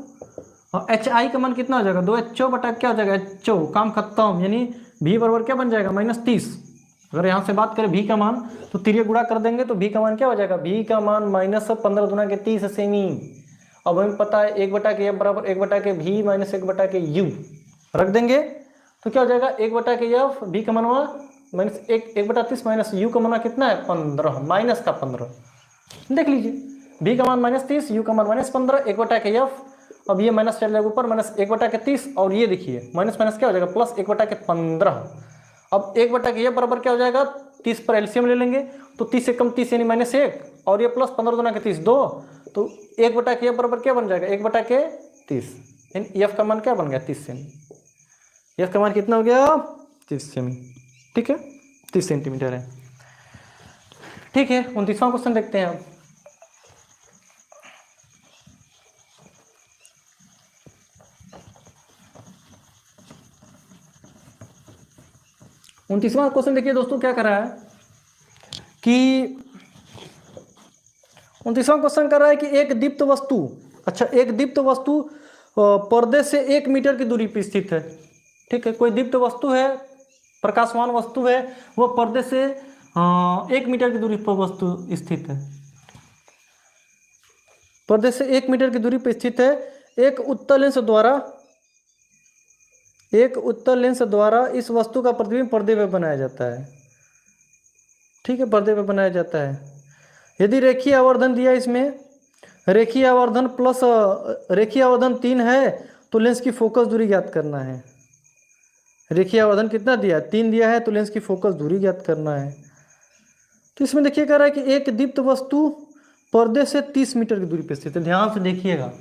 और HI का मान कितना हो जाएगा, 2HO बटा क्या हो जाएगा, HO। काम खत्म, यानी V बराबर क्या बन जाएगा, -30। अगर यहाँ से बात करें V का मान तो तिरिया गुणा कर देंगे तो V का मान क्या हो जाएगा, V का मान -15 गुना के 30 सेमी। अब हमें पता है 1/F बराबर 1/V -1/U रख देंगे तो क्या हो जाएगा, 1/F, V का मान हुआ -1/30 माइनस U का मान कितना है, 15, माइनस का 15। देख लीजिए, V का मान -30, U का मान -15, 1/F। अब ये माइनस चल जाएगा ऊपर, -1/30 और ये देखिए माइनस क्या हो जाएगा, +1/15। अब 1/F बराबर क्या हो जाएगा, 30 पर एलसीएम ले लेंगे तो 30 से कम 30 यानी -1 और ये +15 गुना के 30 2, तो 1/F बराबर क्या बन जाएगा, 1/30। यानी F का मान क्या बन गया, 30 सेमी। F का मान कितना हो गया, 30 सेमी। ठीक है, 30 सेंटीमीटर है। ठीक है, 29वां क्वेश्चन देखते हैं अब। उनतीसवां क्वेश्चन देखिए दोस्तों, क्या कर रहा है कि 29वां क्वेश्चन कर रहा है कि एक दीप्त वस्तु, अच्छा एक दीप्त वस्तु पर्दे से 1 मीटर की दूरी पर स्थित है। ठीक है, कोई दीप्त वस्तु है, प्रकाशमान वस्तु है, वह पर्दे से 1 मीटर की दूरी पर वस्तु स्थित है, पर्दे से 1 मीटर की दूरी पर स्थित है। एक उत्तल लेंस द्वारा इस वस्तु का प्रतिबिंब पर्दे पर बनाया जाता है। ठीक है, पर्दे पर बनाया जाता है। यदि रेखीय आवर्धन दिया, इसमें रेखीय आवर्धन प्लस रेखीय आवर्धन 3 है तो लेंस की फोकस दूरी ज्ञात करना है। रेखीय आवर्धन कितना दिया, 3 दिया है, तो लेंस की फोकस दूरी ज्ञात करना है। तो इसमें देखिए कह रहा है कि एक दीप्त वस्तु पर्दे से 30 मीटर की दूरी पर स्थित है। ध्यान से देखिएगा,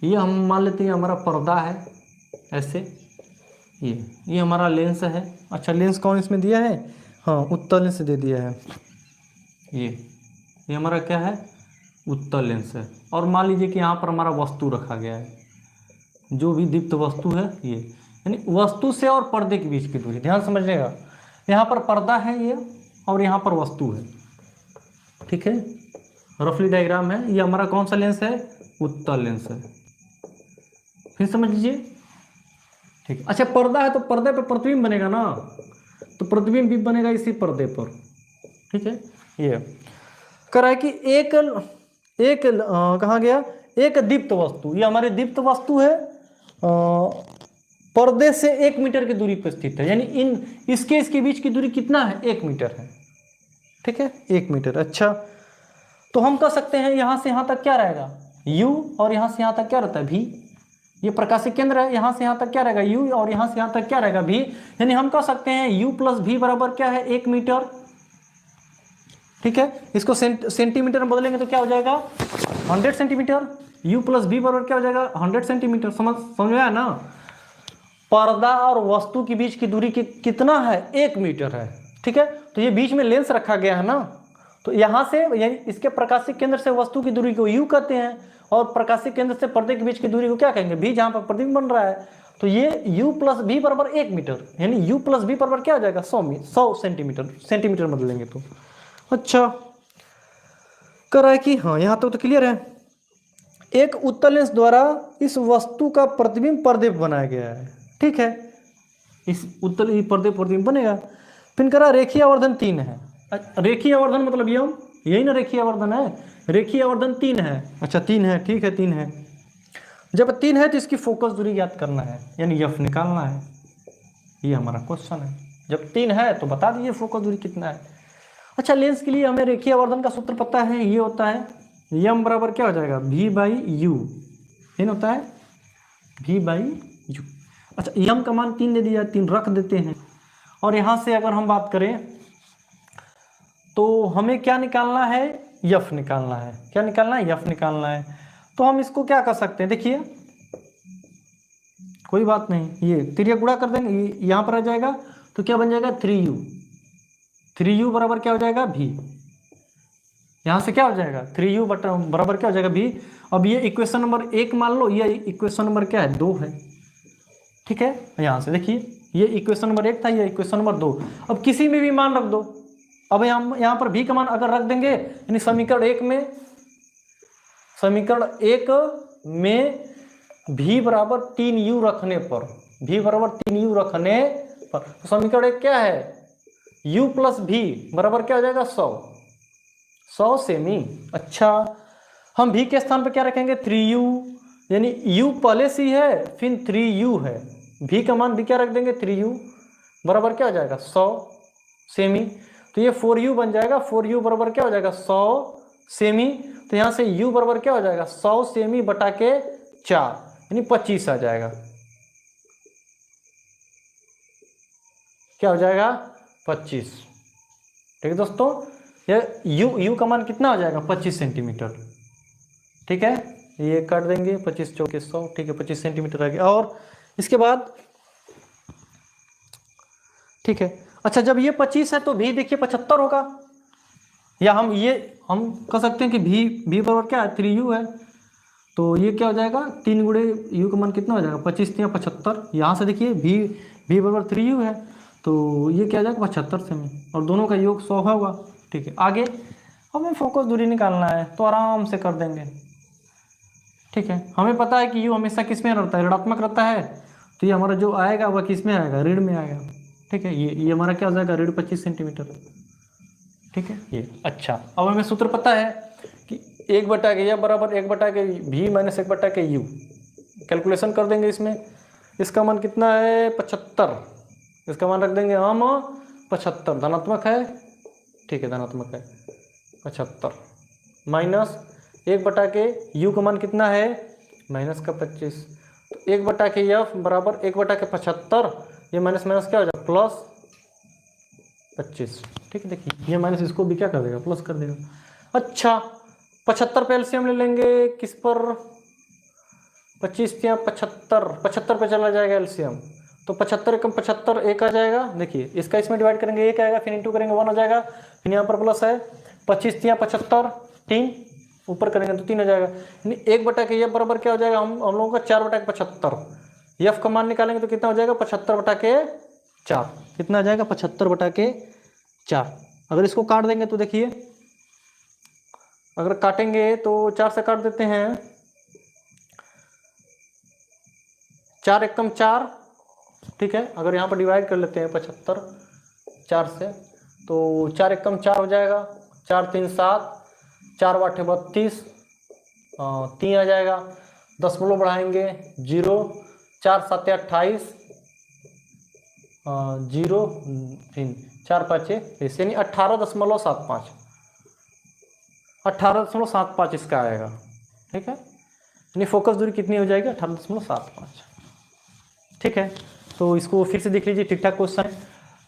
ये हम मान लेते हैं हमारा पर्दा है, ऐसे ये हमारा लेंस है। अच्छा, लेंस कौन इसमें दिया है, हाँ उत्तल लेंस दे दिया है। ये हमारा क्या है, उत्तल लेंस है। और मान लीजिए कि यहाँ पर हमारा वस्तु रखा गया है, जो भी दीप्त वस्तु है ये, यानी वस्तु से और पर्दे के बीच की दूरी। ध्यान समझिएगा, यहाँ पर पर्दा है ये और यहाँ पर वस्तु है। ठीक है, रफली डायग्राम है। ये हमारा कौन सा लेंस है, उत्तल लेंस है। फिर समझ लीजिए, ठीक। अच्छा, पर्दा है तो पर्दे पर प्रतिबिंब बनेगा ना, तो प्रतिबिंब भी बनेगा इसी पर्दे पर। ठीक है, ये कह रहा है कि एक कहाँ गया, एक दीप्त वस्तु, ये हमारी दीप्त वस्तु है, पर्दे से 1 मीटर की दूरी पर स्थित है। यानी इसके बीच की दूरी कितना है, 1 मीटर है। ठीक है, 1 मीटर। अच्छा, तो हम कह सकते हैं यहाँ से यहाँ तक क्या रहेगा, U, और यहाँ से यहाँ तक क्या रहता है, V। ये प्रकाशिक केंद्र है, यहाँ से यहाँ तक क्या रहेगा, U, और यहाँ से यहाँ तक क्या रहेगा, V। यानी हम कह सकते हैं U + V बराबर क्या है, 1 मीटर। ठीक है, इसको सेंटीमीटर में बदलेंगे तो क्या हो जाएगा, 100 सेंटीमीटर। U + V बराबर क्या हो जाएगा, 100 सेंटीमीटर। समझ में आया ना। पर्दा और वस्तु के बीच की दूरी कितना है, 1 मीटर है। ठीक है, तो ये बीच में लेंस रखा गया है ना, तो यहाँ से यानी इसके प्रकाशिक केंद्र से वस्तु की दूरी को U कहते हैं और प्रकाशिक केंद्र से पर्दे के बीच की दूरी को क्या कहेंगे, V, जहाँ पर प्रतिबिंब बन रहा है। तो ये u प्लस भी बराबर 1 मीटर, यानी u प्लस भी बराबर क्या हो जाएगा 100 सेंटीमीटर, सेंटीमीटर बदलेंगे तो। अच्छा कह है कि हाँ यहाँ तक तो क्लियर है। एक उत्तल लेंस द्वारा इस वस्तु का प्रतिबिंब पर्दे पर बनाया गया है, ठीक है, इस उत्तल पर्दे प्रतिबिंब बनेगा। फिर कह रहा रेखीय आवर्धन 3 है। रेखीय आवर्धन मतलब यही ना रेखीय आवर्धन है, रेखीय आवर्धन 3 है। अच्छा 3 है, ठीक है 3 है। जब 3 है तो इसकी फोकस दूरी ज्ञात करना है, यानी एफ निकालना है, ये हमारा क्वेश्चन है। जब 3 है तो बता दीजिए फोकस दूरी कितना है। अच्छा लेंस के लिए हमें रेखीय आवर्धन का सूत्र पता है, ये होता है यम बराबर क्या हो जाएगा v बाई यू, ये होता है v बाई यू। अच्छा यम का मान 3 दे दिया, 3 रख देते हैं। और यहाँ से अगर हम बात करें तो हमें क्या निकालना है, यफ निकालना है। क्या निकालना है, यफ निकालना है। तो हम इसको क्या कर सकते हैं, देखिए कोई बात नहीं, ये तिर्यक गुणा कर देंगे, यहाँ पर आ जाएगा तो क्या बन जाएगा 3u, 3u बराबर क्या हो जाएगा v। यहाँ से क्या हो जाएगा 3u बराबर क्या हो जाएगा v। अब ये इक्वेशन नंबर 1 मान लो, ये इक्वेशन नंबर क्या है 2 है, ठीक है। यहाँ से देखिए ये इक्वेशन नंबर 1 था, ये इक्वेशन नंबर 2। अब किसी में भी मान रख दो। अब यहाँ पर v का मान अगर रख देंगे, यानी समीकरण 1 में v बराबर 3u रखने पर, v बराबर 3u रखने पर तो समीकरण 1 क्या है, u प्लस v बराबर क्या हो जाएगा 100 सेमी। अच्छा हम v के स्थान पर क्या रखेंगे 3u, यानी u पहले से ही है फिर 3u है, v का मान भी क्या रख देंगे 3u बराबर क्या हो जाएगा 100 सेमी। तो ये 4u बन जाएगा, 4u बराबर क्या हो जाएगा 100 सेमी। तो यहाँ से u बराबर क्या हो जाएगा 100 सेमी बटा के 4, यानी 25 आ जाएगा। क्या हो जाएगा 25, ठीक है दोस्तों। ये u का मान कितना हो जाएगा 25 सेंटीमीटर, ठीक है। ये काट देंगे 25 चौके 100, ठीक है 25 सेंटीमीटर आ गया। और इसके बाद ठीक है। अच्छा जब ये 25 है तो भी देखिए 75 होगा, या हम कह सकते हैं कि भी बराबर क्या है 3u है। तो ये क्या हो जाएगा 3 गुणे u का मान कितना हो जाएगा 25 3 75। यहाँ से देखिए भी बराबर 3u है, तो ये क्या हो जाएगा 75 सेमी, और दोनों का योग 100 होगा, ठीक है। आगे हमें फोकस दूरी निकालना है तो आराम से कर देंगे, ठीक है। हमें पता है कि u हमेशा किस में रहता है, ऋणात्मक रहता है। तो ये हमारा जो आएगा वह किस में आएगा, ऋण में आएगा, ठीक है। ये हमारा क्या हो जाएगा ऋण 25 सेंटीमीटर, ठीक है ये। अच्छा अब हमें सूत्र पता है कि 1/, बराबर 1/, v माइनस 1/, u। कैलकुलेशन कर देंगे इसमें, इसका मान कितना है 75, इसका मान रख देंगे हम 75, धनात्मक है, ठीक है धनात्मक है 75, माइनस 1/, u का मान कितना है माइनस का 25। तो 1/f बराबर 1/75, ये माइनस माइनस क्या हो जाएगा प्लस 25, ठीक है। देखिए ये माइनस इसको भी क्या कर देगा प्लस कर देगा। अच्छा 75 पे एलसीएम ले लेंगे, किस पर 25 या 75 पे चला जाएगा एलसीएम। तो 75 कम 75 1 आ जाएगा, देखिए इसका इसमें डिवाइड करेंगे 1 आएगा, फिर इंटू करेंगे 1 आ जाएगा, फिर यहाँ पर प्लस है 25 या 75 3 ऊपर करेंगे तो 3 आ जाएगा, यानी 1/, बराबर क्या हो जाएगा हम लोगों का 4/75। एफ का मान निकालेंगे तो कितना हो जाएगा 75/4, कितना आ जाएगा 75/4। अगर इसको काट देंगे तो देखिए, अगर काटेंगे तो 4 से काट देते हैं, 4 एकम 4, ठीक है। अगर यहाँ पर डिवाइड कर लेते हैं 75 4 से, तो 4 एकम 4 हो जाएगा, 4 3 7, 4 8 32, 3 आ जाएगा, 10 बढ़ाएंगे 0, 4 7 28, 0 3 4 5 20, यानी 18.75, 18.75 इसका आएगा, ठीक है। यानी फोकस दूरी कितनी हो जाएगी 18.75, ठीक है। तो इसको फिर से देख लीजिए, ठीक ठाक क्वेश्चन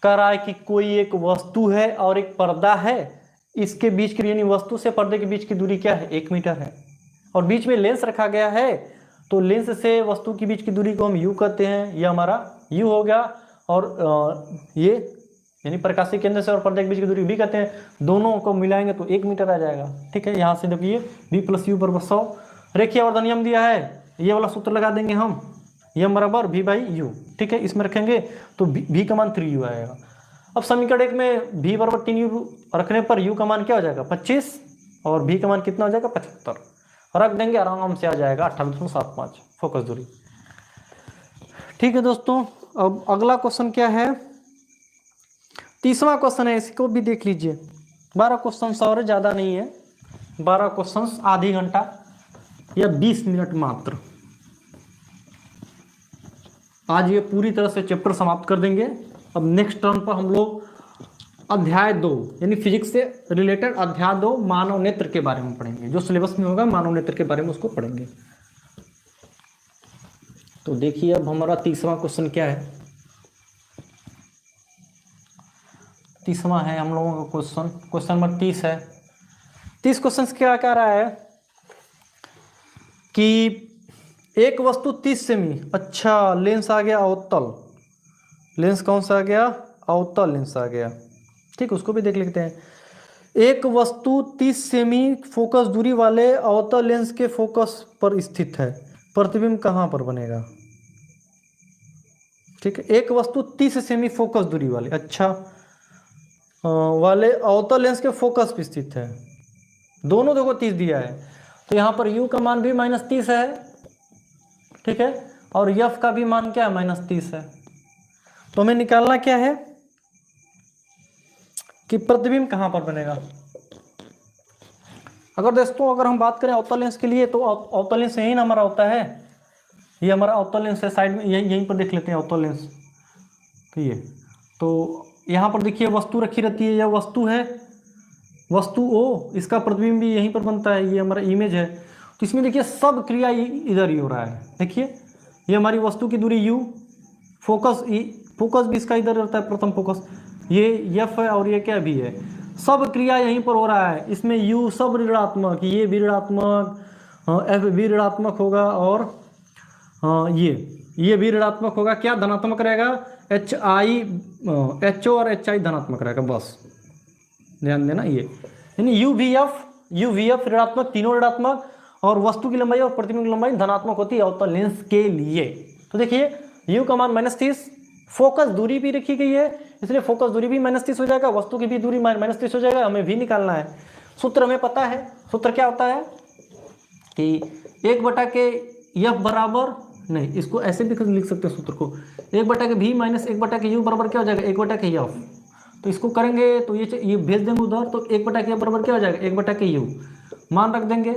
कह रहा है कि कोई एक वस्तु है और एक पर्दा है, इसके बीच की यानी वस्तु से पर्दे के बीच की दूरी क्या है 1 मीटर है, और बीच में लेंस रखा गया है। तो लेंस से वस्तु के बीच की दूरी को हम u कहते हैं, ये हमारा u हो गया। और ये यानी प्रकाशीय केंद्र से और पर्दे के बीच की दूरी भी कहते हैं, दोनों को मिलाएंगे तो 1 मीटर आ जाएगा, ठीक है। यहाँ से देखिए v + u = 100। रेखीय आवर्धन नियम दिया है, ये वाला सूत्र लगा देंगे हम, यम बराबर v बाई यू, ठीक है, इसमें रखेंगे तो v का मान 3u आएगा। अब समीकरण एक में v बराबर 3u रखने पर u का मान क्या हो जाएगा 25 और v का मान कितना हो जाएगा 75, रख देंगे आराम से आ जाएगा 18.75 फोकस दूरी। ठीक है दोस्तों, अब अगला क्वेश्चन क्या है, तीसरा क्वेश्चन है, इसको भी देख लीजिए। 12 क्वेश्चन और ज़्यादा नहीं है, 12 क्वेश्चन आधी घंटा या 20 मिनट मात्र। आज ये पूरी तरह से चैप्टर समाप्त कर देंगे। अब नेक्स्ट टर्न पर हम लोग अध्याय 2 यानी फिजिक्स से रिलेटेड अध्याय 2 मानव नेत्र के बारे में पढ़ेंगे। जो सिलेबस में होगा मानव नेत्र के बारे में उसको पढ़ेंगे। तो देखिए अब हमारा तीसरा क्वेश्चन क्या है। तीसरा है हम लोगों का क्वेश्चन नंबर 30 है। 30 क्वेश्चन क्या कह रहा है कि एक वस्तु 30 सेमी, अच्छा लेंस आ गया अवतल, लेंस कौन सा आ गया अवतल लेंस आ गया, ठीक, उसको भी देख लेते हैं। एक वस्तु 30 सेमी फोकस दूरी वाले अवतल लेंस के फोकस पर स्थित है, प्रतिबिंब कहाँ पर बनेगा। ठीक है, एक वस्तु 30 सेमी फोकस दूरी वाले, अच्छा वाले अवतल लेंस के फोकस पे स्थित है, दोनों देखो 30 दिया है, तो यहाँ पर u का मान भी -30 है, ठीक है, और f का भी मान क्या है -30 है। तो हमें निकालना क्या है कि प्रतिबिंब कहाँ पर बनेगा। अगर दोस्तों अगर हम बात करें अवतल लेंस के लिए तो अवतल लेंस यही ना हमारा होता है, ये हमारा अवतल लेंस है, साइड में यहीं पर देख लेते हैं अवतल लेंस। तो ये तो यहाँ पर देखिए वस्तु रखी रहती है, यह वस्तु है, वस्तु O, इसका प्रतिबिंब भी यहीं पर बनता है, ये हमारा इमेज है। तो इसमें देखिए सब क्रिया इधर ही हो रहा है। देखिए ये हमारी वस्तु की दूरी u, फोकस भी इसका इधर रहता है, प्रथम फोकस ये f है और ये क्या भी है, सब क्रिया यहीं पर हो रहा है। इसमें u सब ऋणात्मक, ये भी ऋणात्मक, f भी ऋणात्मक होगा और ये भी ऋणात्मक होगा, क्या धनात्मक रहेगा HO और HI धनात्मक रहेगा, बस ध्यान देना। ये यानी UVF ऋणात्मक, तीनों ऋणात्मक, और वस्तु की लंबाई और प्रतिबिंब की लंबाई धनात्मक होती है अवतल लेंस के लिए। तो देखिए u का मान -30, फोकस दूरी भी रखी गई है इसलिए फोकस दूरी भी -30 हो जाएगा, वस्तु की भी दूरी -30 हो जाएगा। हमें भी निकालना है, सूत्र हमें पता है, सूत्र क्या होता है कि 1/f बराबर, नहीं इसको ऐसे भी लिख सकते हैं सूत्र को, 1/v माइनस 1/u बराबर क्या हो जाएगा 1/f। तो इसको करेंगे तो ये भेज देंगे उधर, तो 1/f बराबर क्या हो जाएगा 1/u, मान रख देंगे।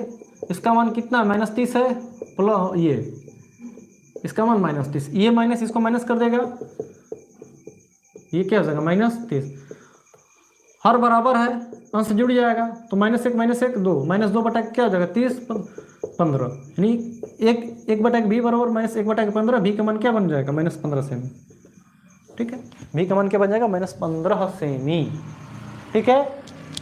इसका मान कितना -30 है, प्लस ये इसका मान -30, ये माइनस इसको माइनस कर देगा, ये क्या हो जाएगा -30, हर बराबर है अंश जुड़ जाएगा, तो -1 -1 2, -2 बटा क्या हो जाएगा 30 15, यानी 1/v बराबर -1/15, v का मान क्या बन जाएगा -15 सेमी। ठीक है, v का मान क्या बन जाएगा -15 सेमी। ठीक है,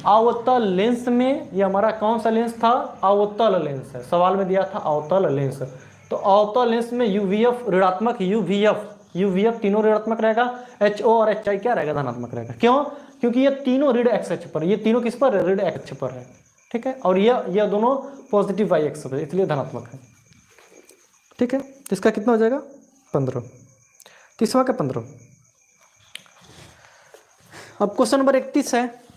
अवतल लेंस में ये हमारा कौन सा लेंस था, अवतल लेंस है, सवाल में दिया था अवतल लेंस। तो अवतल लेंस में UVF ऋणात्मक, UVF तीनों ऋणात्मक रहेगा, HO और HI क्या रहेगा धनात्मक रहेगा। क्यों, क्योंकि ये तीनों ऋण x अक्ष पर, ये तीनों किस पर है ऋण x अक्ष पर है। ठीक है, और ये दोनों पॉजिटिव y अक्ष पर, इसलिए धनात्मक है। ठीक है, तो इसका कितना हो जाएगा 15, तीसरा का 15। अब क्वेश्चन नंबर 31 है।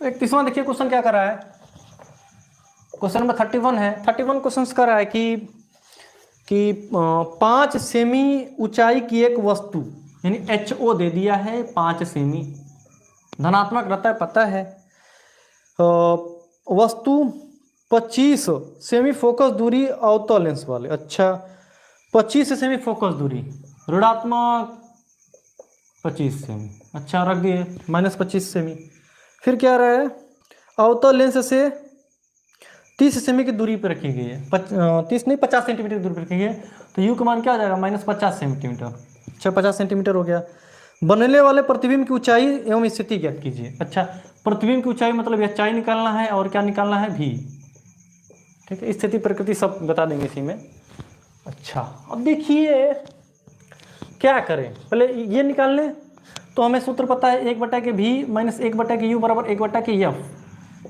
एक तीसरा देखिए क्वेश्चन क्या कर रहा है, क्वेश्चन नंबर 31 है। 31 क्वेश्चन कर रहा है कि 5 सेमी ऊंचाई की एक वस्तु, यानी HO दे दिया है 5 सेमी, धनात्मक रहता है पता है। वस्तु 25 सेमी फोकस दूरी अवतल लेंस वाले, अच्छा 25 सेमी फोकस दूरी, ऋणात्मक 25 सेमी, अच्छा रख दिए -25 सेमी। फिर क्या रहा है, अवतल लेंस से 30 सेमी की दूरी पर रखी गई है, 30 नहीं 50 सेंटीमीटर दूरी पर रखी गई है, तो यू का मान क्या आ जाएगा -50 सेंटीमीटर। अच्छा 50 सेंटीमीटर हो गया। बनने वाले प्रतिबिंब की ऊंचाई एवं स्थिति ज्ञात कीजिए। अच्छा प्रतिबिंब की ऊंचाई मतलब HI निकालना है और क्या निकालना है V। ठीक है, स्थिति प्रकृति सब बता देंगे इसी में। अच्छा अब देखिए क्या करें, पहले ये निकाल लें, तो हमें सूत्र पता है 1/v माइनस 1/u बराबर 1/f।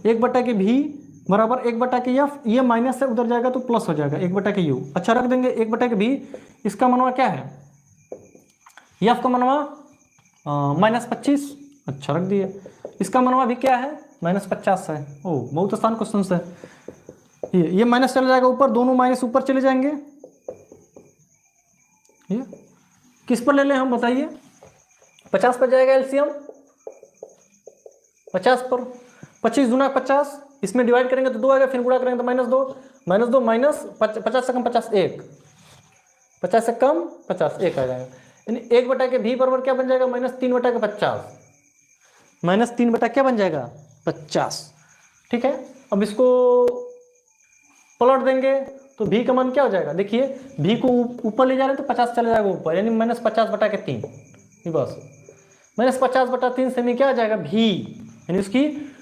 1/v बराबर 1/f, ये माइनस से उधर जाएगा तो प्लस हो जाएगा 1/u। अच्छा रख देंगे 1/v। इसका मनवा क्या है, एफ का मनवा -25। अच्छा रख दिए। इसका मनवा भी क्या है, -50 है। ओ बहुत आसान क्वेश्चन है। ये माइनस चला जाएगा ऊपर, दोनों माइनस ऊपर चले जाएंगे। ये किस पर ले लें हम बताइए, 50 पर जाएगा एलसीएम, 50 पर 25 दूना 50, इसमें डिवाइड करेंगे तो 2 आएगा, फिर गुणा करेंगे तो -2 50 से कम 50 1, 50 से कम 50 1 आ जाएगा। यानी 1/v बराबर क्या बन जाएगा, -3/50, -3 क्या बन जाएगा 50। ठीक है, अब इसको पलट देंगे तो v का मान क्या हो जाएगा, देखिए v को ऊपर ले जा रहे हैं तो 50 चला जाएगा ऊपर, यानी -50/3। बस -50/3 सेमी क्या आ जाएगा v, यानी उसकी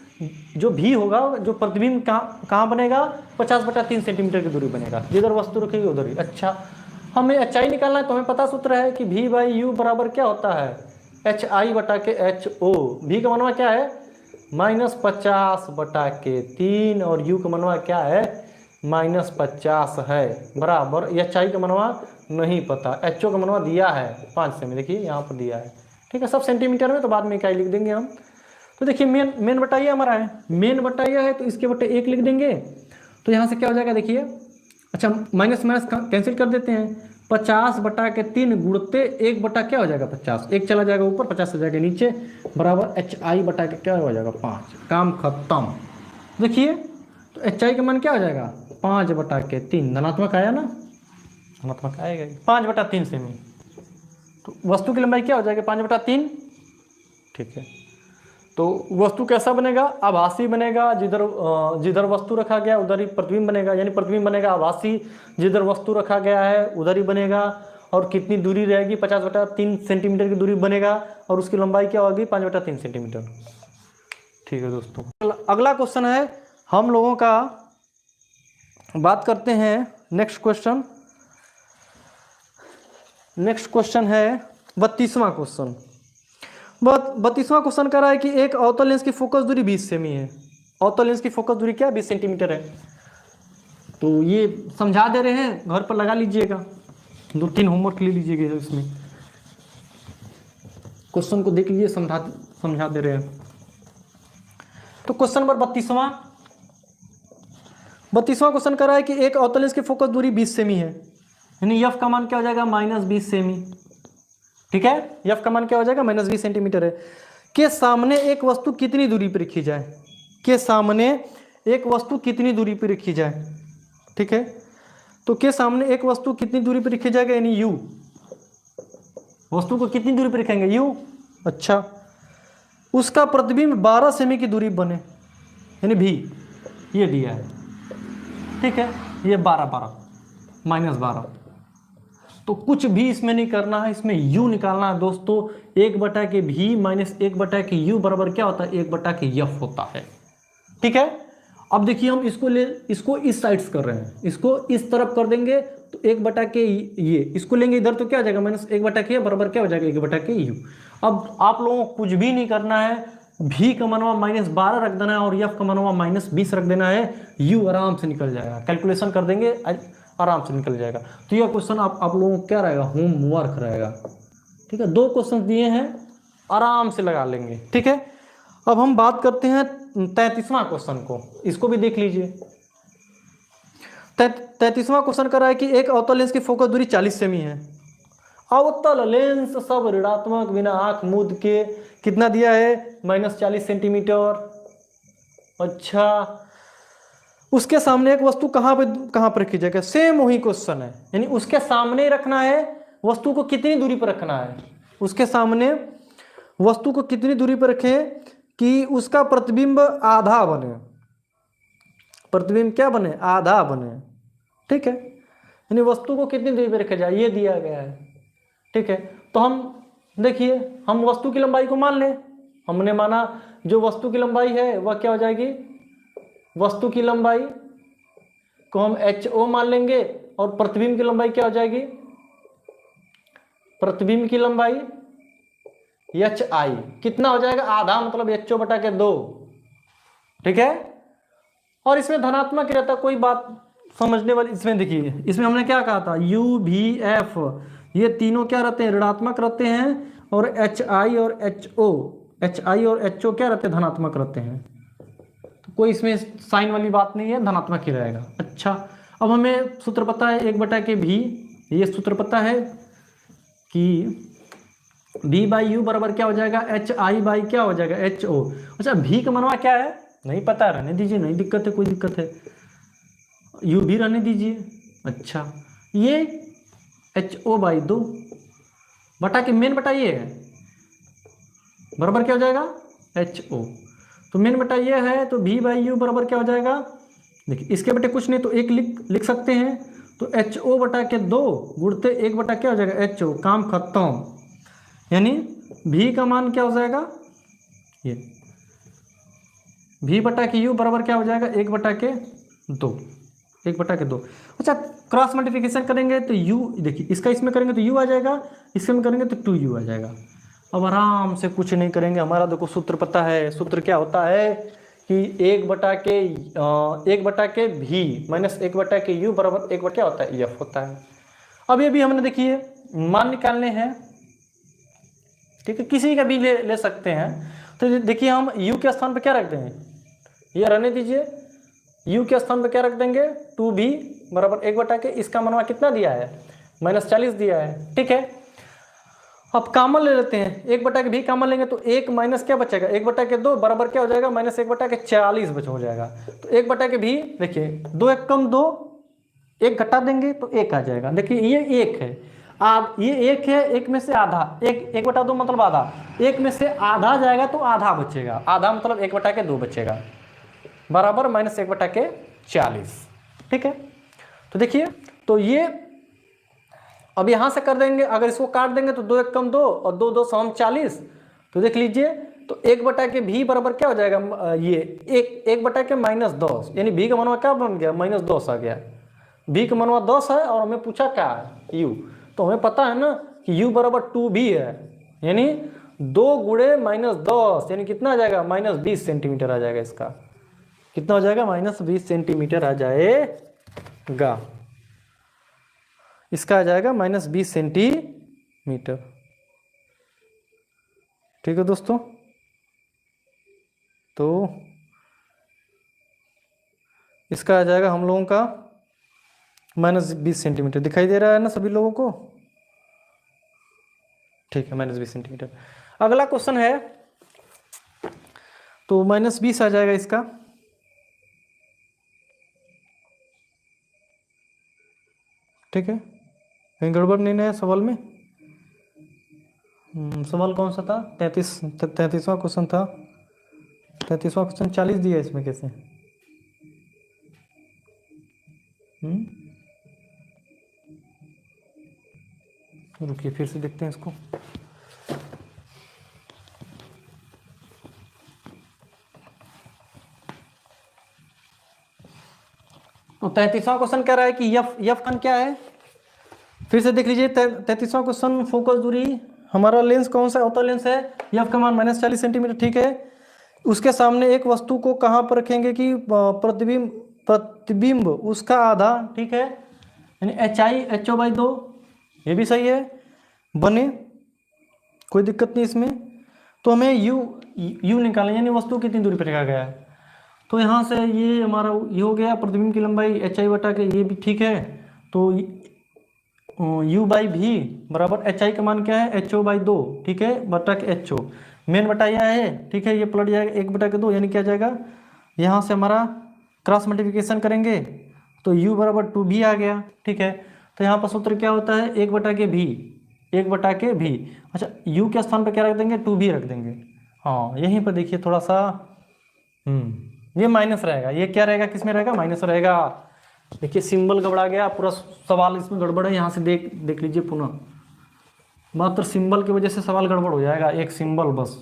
जो v होगा, जो प्रतिबिंब कहाँ बनेगा, 50/3 सेंटीमीटर की दूरी बनेगा, जिधर वस्तु रखेगी उधर ही। अच्छा हमें HI निकालना है तो हमें पता सूत्र है कि v/u बराबर क्या होता है, HI/HO। v का मनवा क्या है, -50/3 और u का मनवा क्या है, -50 है, बराबर। HI का मनवा नहीं पता, HO का मनवा दिया है 5 सेमी, देखिए यहाँ पर दिया है। ठीक है, सब सेंटीमीटर में, तो बाद में इकाई लिख देंगे हम। तो देखिए मेन बटाइया हमारा है, मेन बटाइया है तो इसके बटे 1 लिख देंगे। तो यहाँ से क्या हो जाएगा देखिए, अच्छा माइनस माइनस कैंसिल कर देते हैं, 50/3 गुणते 1 क्या हो जाएगा 50, 1 चला जाएगा ऊपर, 50 हो जाएगा नीचे, बराबर HI क्या हो जाएगा 5। काम खत्म। देखिए तो HI का मान क्या हो जाएगा 5/3, धनात्मक आया ना, धनात्मक आएगा 5/3 सेमी। तो वस्तु की लंबाई क्या हो जाएगी 5/3। ठीक है, तो वस्तु कैसा बनेगा, आभासी बनेगा, जिधर वस्तु रखा गया उधर ही प्रतिबिंब बनेगा, यानी प्रतिबिंब बनेगा आभासी, जिधर वस्तु रखा गया है उधर ही बनेगा। और कितनी दूरी रहेगी, 50/3 सेंटीमीटर की दूरी बनेगा, और उसकी लंबाई क्या होगी 5/3 सेंटीमीटर। ठीक है दोस्तों, अगला क्वेश्चन है हम लोगों का, बात करते हैं नेक्स्ट क्वेश्चन। नेक्स्ट क्वेश्चन है 32वां क्वेश्चन। 32वां क्वेश्चन कह रहा है कि एक अवतल लेंस की फोकस दूरी 20 सेमी है। अवतल लेंस की फोकस दूरी क्या है, 20 सेंटीमीटर है। तो ये समझा दे रहे हैं, घर पर लगा लीजिएगा, 2-3 होमवर्क ले लीजिएगा इसमें। क्वेश्चन को देख लीजिए, समझा दे रहे हैं। तो क्वेश्चन नंबर 32वां क्वेश्चन कर रहा है कि एक अवतल लेंस की फोकस दूरी 20 सेमी है, यानी एफ का मान क्या हो जाएगा -20 सेमी। ठीक है, एफ का मान क्या हो जाएगा -20 सेंटीमीटर है। के सामने एक वस्तु कितनी दूरी पर रखी जाए, के सामने एक वस्तु कितनी दूरी पर रखी जाए। ठीक है, तो के सामने एक वस्तु कितनी दूरी पर रखी जाएगा, यानी u, वस्तु को कितनी दूरी पर रखेंगे u। अच्छा, उसका प्रतिबिंब 12 सेमी की दूरी बने, यानी v, ये दिया है। ठीक है, ये 12 -12, तो कुछ भी इसमें नहीं करना है, इसमें u निकालना है दोस्तों। 1/v माइनस 1/u बराबर क्या होता है, 1/f होता है। ठीक है, अब देखिए हम इसको इस साइड से कर रहे हैं, इसको इस तरफ कर देंगे तो 1/, ये इसको लेंगे इधर तो क्या हो जाएगा -1/k बराबर क्या हो जाएगा 1/u। अब आप लोगों को कुछ भी नहीं करना है, v का मनवा -12 रख देना है और f का मनवा -20 रख देना है, u आराम से निकल जाएगा, कैलकुलेशन कर देंगे आराम से निकल जाएगा। तो यह क्वेश्चन आप लोगों को क्या रहेगा, होमवर्क रहेगा। ठीक है, 2 क्वेश्चन दिए हैं, आराम से लगा लेंगे। ठीक है, अब हम बात करते हैं 33वां क्वेश्चन को, इसको भी देख लीजिए। 33वां क्वेश्चन कर रहा है कि एक अवतल लेंस की फोकस दूरी 40 सेमी है। अवतल लेंस सब ऋणात्मक, बिना आंख मूंद के, कितना दिया है -40 सेंटीमीटर। अच्छा, उसके सामने एक वस्तु कहाँ पर रखी जाएगा, सेम वही क्वेश्चन है, यानी उसके सामने रखना है, वस्तु को कितनी दूरी पर रखना है, उसके सामने वस्तु को कितनी दूरी पर रखें कि उसका प्रतिबिंब आधा बने, प्रतिबिंब क्या बने, आधा बने। ठीक है, यानी वस्तु को कितनी दूरी पर रखा जाए, ये दिया गया है। ठीक है, तो हम देखिए, हम वस्तु की लंबाई को मान लें, हमने माना जो वस्तु की लंबाई है वह क्या हो जाएगी, वस्तु की लंबाई को हम HO मान लेंगे, और प्रतिबिंब की लंबाई क्या हो जाएगी, प्रतिबिंब की लंबाई HI कितना हो जाएगा, आधा, मतलब HO बटा के 2, ठीक है। और इसमें धनात्मक ही रहता, कोई बात समझने वाली। इसमें देखिए, इसमें हमने क्या कहा था, UVF ये तीनों क्या रहते हैं, ऋणात्मक रहते हैं, और HI और HO क्या रहते हैं, धनात्मक रहते हैं। तो कोई इसमें साइन वाली बात नहीं है, धनात्मक ही रहेगा। अच्छा, अब हमें सूत्र पता है 1/v, ये सूत्र पता है कि V/U बराबर क्या हो जाएगा, HI बाई क्या हो जाएगा, HO। अच्छा, V का मनवा क्या है नहीं पता, रहने दीजिए, नहीं दिक्कत है, कोई दिक्कत है, U भी रहने दीजिए। अच्छा, ये HO/2 बटा के मेन बटा ये है, बराबर क्या हो जाएगा, HO। तो मेन बटा ये है, तो V/U बराबर क्या हो जाएगा, देखिए इसके बटे कुछ नहीं तो एक लिख सकते हैं, तो HO बटा के 2 गुणते 1 बटा क्या हो जाएगा, HO, काम खत्म। यानी V का मान क्या हो जाएगा, ये V बटा के U बराबर क्या हो जाएगा, 1 बटा के 2, 1 बटा के 2। अच्छा, क्रॉस मल्टीप्लिकेशन करेंगे तो U, देखिए इसका इसमें करेंगे तो U आ जाएगा, इसमें करेंगे तो 2U आ जाएगा। अब आराम से कुछ नहीं करेंगे, हमारा देखो सूत्र पता है, सूत्र क्या होता है कि 1 बटा के V माइनस 1 बटा के U बराबर 1 बटा क्या होता है, F होता है। अब ये भी हमने देखिए मान निकालने हैं, ठीक है, किसी का भी ले सकते हैं। तो देखिए हम U के स्थान पर क्या रख देंगे, ये रहने दीजिए, U के स्थान पर क्या रख देंगे, 2V बराबर 1 बटा के, इसका मनवा कितना दिया है, -40 दिया है, ठीक है। अब कामन ले लेते हैं, 1 बटा के V कामन लेंगे तो 1 माइनस क्या बचेगा, 1 बटा के 2 बराबर क्या हो जाएगा, -1 बटा के 40 हो जाएगा। तो 1 बटा के V, देखिए 2 1 कम 2, 1 घटा देंगे तो 1 आ जाएगा। देखिए ये 1 है, ये 1 है, 1 में से आधा, 1 बटा 2 मतलब आधा, 1 में से आधा जाएगा तो आधा बचेगा, आधा मतलब 1 बटा के 2 बचेगा, बराबर -1 बटा के 40, ठीक है। तो देखिए, तो ये अब यहां से कर देंगे, अगर इसको काट देंगे तो 2 1 कम 2 और 2 2 सम 40, तो देख लीजिए, तो 1 बटा के V बराबर क्या हो जाएगा, ये 1 बटा के -10, यानी V का मनवा क्या बन गया, -10 आ गया। V का मनवा 10 है और हमें पूछा क्या है, U, तो हमें पता है ना कि U बराबर 2V है, यानी 2 गुणे -10 यानी कितना आ जाएगा, -20 सेंटीमीटर आ जाएगा। इसका कितना हो जाएगा, -20 सेंटीमीटर आ जाएगा, इसका आ जाएगा -20 सेंटीमीटर, ठीक है दोस्तों। तो इसका आ जाएगा हम लोगों का -20 सेंटीमीटर, दिखाई दे रहा है ना सभी लोगों को, ठीक है, -20 सेंटीमीटर। अगला क्वेश्चन है, तो -20 आ जाएगा इसका, ठीक है, कहीं गड़बड़ नहीं है सवाल में। सवाल कौन सा था, 33वां क्वेश्चन था, 33वां क्वेश्चन 40 दिया इसमें कैसे, रुकिए फिर से देखते हैं इसको। तो 33वां क्वेश्चन कह रहा है कि यफ कण क्या है, फिर से देख लीजिए 33वां क्वेश्चन, फोकस दूरी, हमारा लेंस कौन सा होता लेंस है, यफ का मान -40 सेंटीमीटर, ठीक है। उसके सामने एक वस्तु को कहाँ पर रखेंगे कि प्रतिबिंब उसका आधा, ठीक है, यानी HO/2, ये भी सही है, बने, कोई दिक्कत नहीं इसमें। तो हमें U निकालें, यानी वस्तु कितनी दूरी पर रखा गया है। तो यहाँ से ये हमारा ये हो गया, प्रतिबिंब की लंबाई HI बटा के, ये भी ठीक है। तो U/V बराबर HI का मान क्या है, HO/2, ठीक है, बटा के HO, मेन बटा यह है, ठीक है, ये पलट जाएगा 1 बटा के 2, यानी क्या जाएगा, यहाँ से हमारा क्रॉस मल्टीप्लिकेशन करेंगे तो U बराबर 2V आ गया, ठीक है। तो यहाँ पर सूत्र क्या होता है, 1 बटा के V, 1 बटा के V। अच्छा, U के स्थान पर क्या रख देंगे, 2V रख देंगे। हाँ, यहीं पर देखिए थोड़ा सा ये माइनस रहेगा, ये क्या रहेगा, किस में रहेगा, माइनस रहेगा। देखिए सिंबल गड़बड़ा गया, पूरा सवाल इसमें गड़बड़ है, यहाँ से देख लीजिए पुनः, मात्र सिंबल की वजह से सवाल गड़बड़ हो जाएगा, एक सिंबल बस।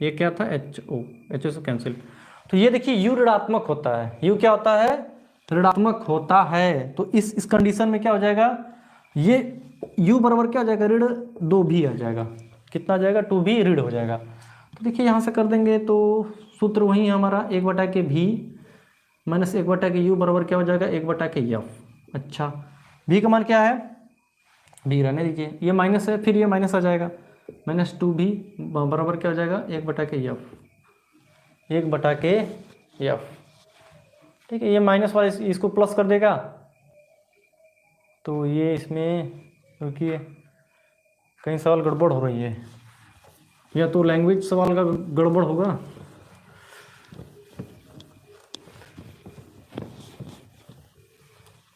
ये क्या था, HO से कैंसिल। तो ये देखिए U ऋणात्मक होता है, U क्या होता है, ऋणात्मक होता है। तो इस कंडीशन में क्या हो जाएगा, ये u बराबर क्या हो जाएगा, ऋण 2v आ जाएगा। कितना आ जाएगा, 2v ऋण हो जाएगा। तो देखिए यहाँ से कर देंगे तो सूत्र वही है हमारा, 1/v माइनस 1/u बराबर क्या हो जाएगा, 1/f। अच्छा v का मान क्या है, v रहने दीजिए, ये माइनस है, फिर ये माइनस आ जाएगा, -2v बराबर क्या हो जाएगा, 1/f। 1/f, ठीक है। ये माइनस वाला इसको प्लस कर देगा, तो ये इसमें क्योंकि कहीं सवाल गड़बड़ हो रही है, या तो लैंग्वेज सवाल का गड़बड़ होगा।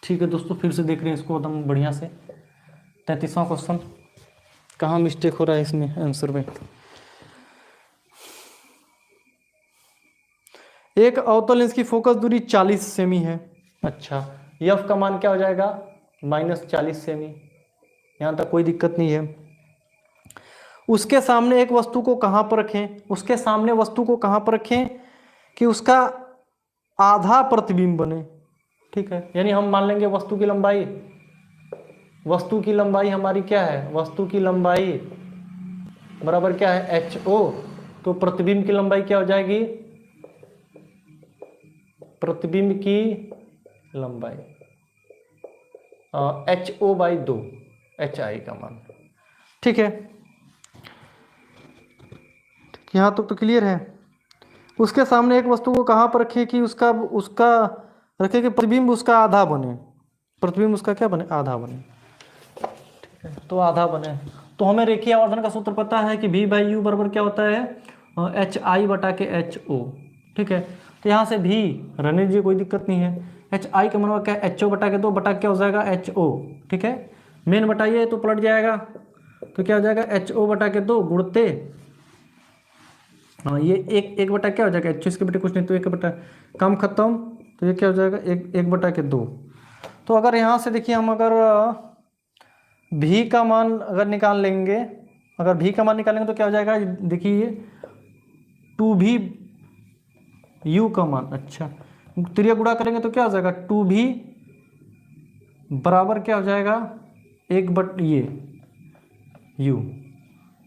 ठीक है दोस्तों, फिर से देख रहे हैं इसको एकदम बढ़िया से। 33वां क्वेश्चन, कहाँ मिस्टेक हो रहा है इसमें आंसर में। एक अवतल लेंस की फोकस दूरी 40 सेमी है। अच्छा, एफ का मान क्या हो जाएगा, -40 सेमी। यहाँ तक कोई दिक्कत नहीं है। उसके सामने एक वस्तु को कहाँ पर रखें, उसके सामने वस्तु को कहाँ पर रखें कि उसका आधा प्रतिबिंब बने। ठीक है, यानी हम मान लेंगे वस्तु की लंबाई हमारी क्या है, वस्तु की लंबाई बराबर क्या है, HO। तो प्रतिबिंब की लंबाई क्या हो जाएगी, प्रतिबिंब की लंबाई HO/2, HI का मान। ठीक है, यहाँ तक तो क्लियर है। उसके सामने एक वस्तु को कहाँ पर रखें कि उसका रखे कि प्रतिबिंब उसका आधा बने, प्रतिबिंब उसका क्या बने, आधा बने। ठीक है, तो आधा बने तो हमें रेखीय आवर्धन का सूत्र पता है कि V/U बराबर क्या होता है, HI/HO। ठीक है, तो यहाँ से भी रहने दीजिए, कोई दिक्कत नहीं है। HI का मान क्या है, HO/2 बटा क्या हो जाएगा, HO। ठीक है, मेन बटाइए तो पलट जाएगा, तो क्या हो जाएगा, HO/2 गुणते, हाँ ये एक बटा क्या हो जाएगा, HO इसके बटे कुछ नहीं, तो 1 बटा, काम खत्म। तो ये क्या हो जाएगा, 1/2। तो अगर यहाँ से देखिए हम अगर भी का मान अगर निकाल लेंगे, अगर भी का मान निकालेंगे तो क्या हो जाएगा, देखिए 2v/u का मान। अच्छा, त्रिया गुणा करेंगे तो क्या हो जाएगा, 2v बराबर क्या हो जाएगा, 1/u।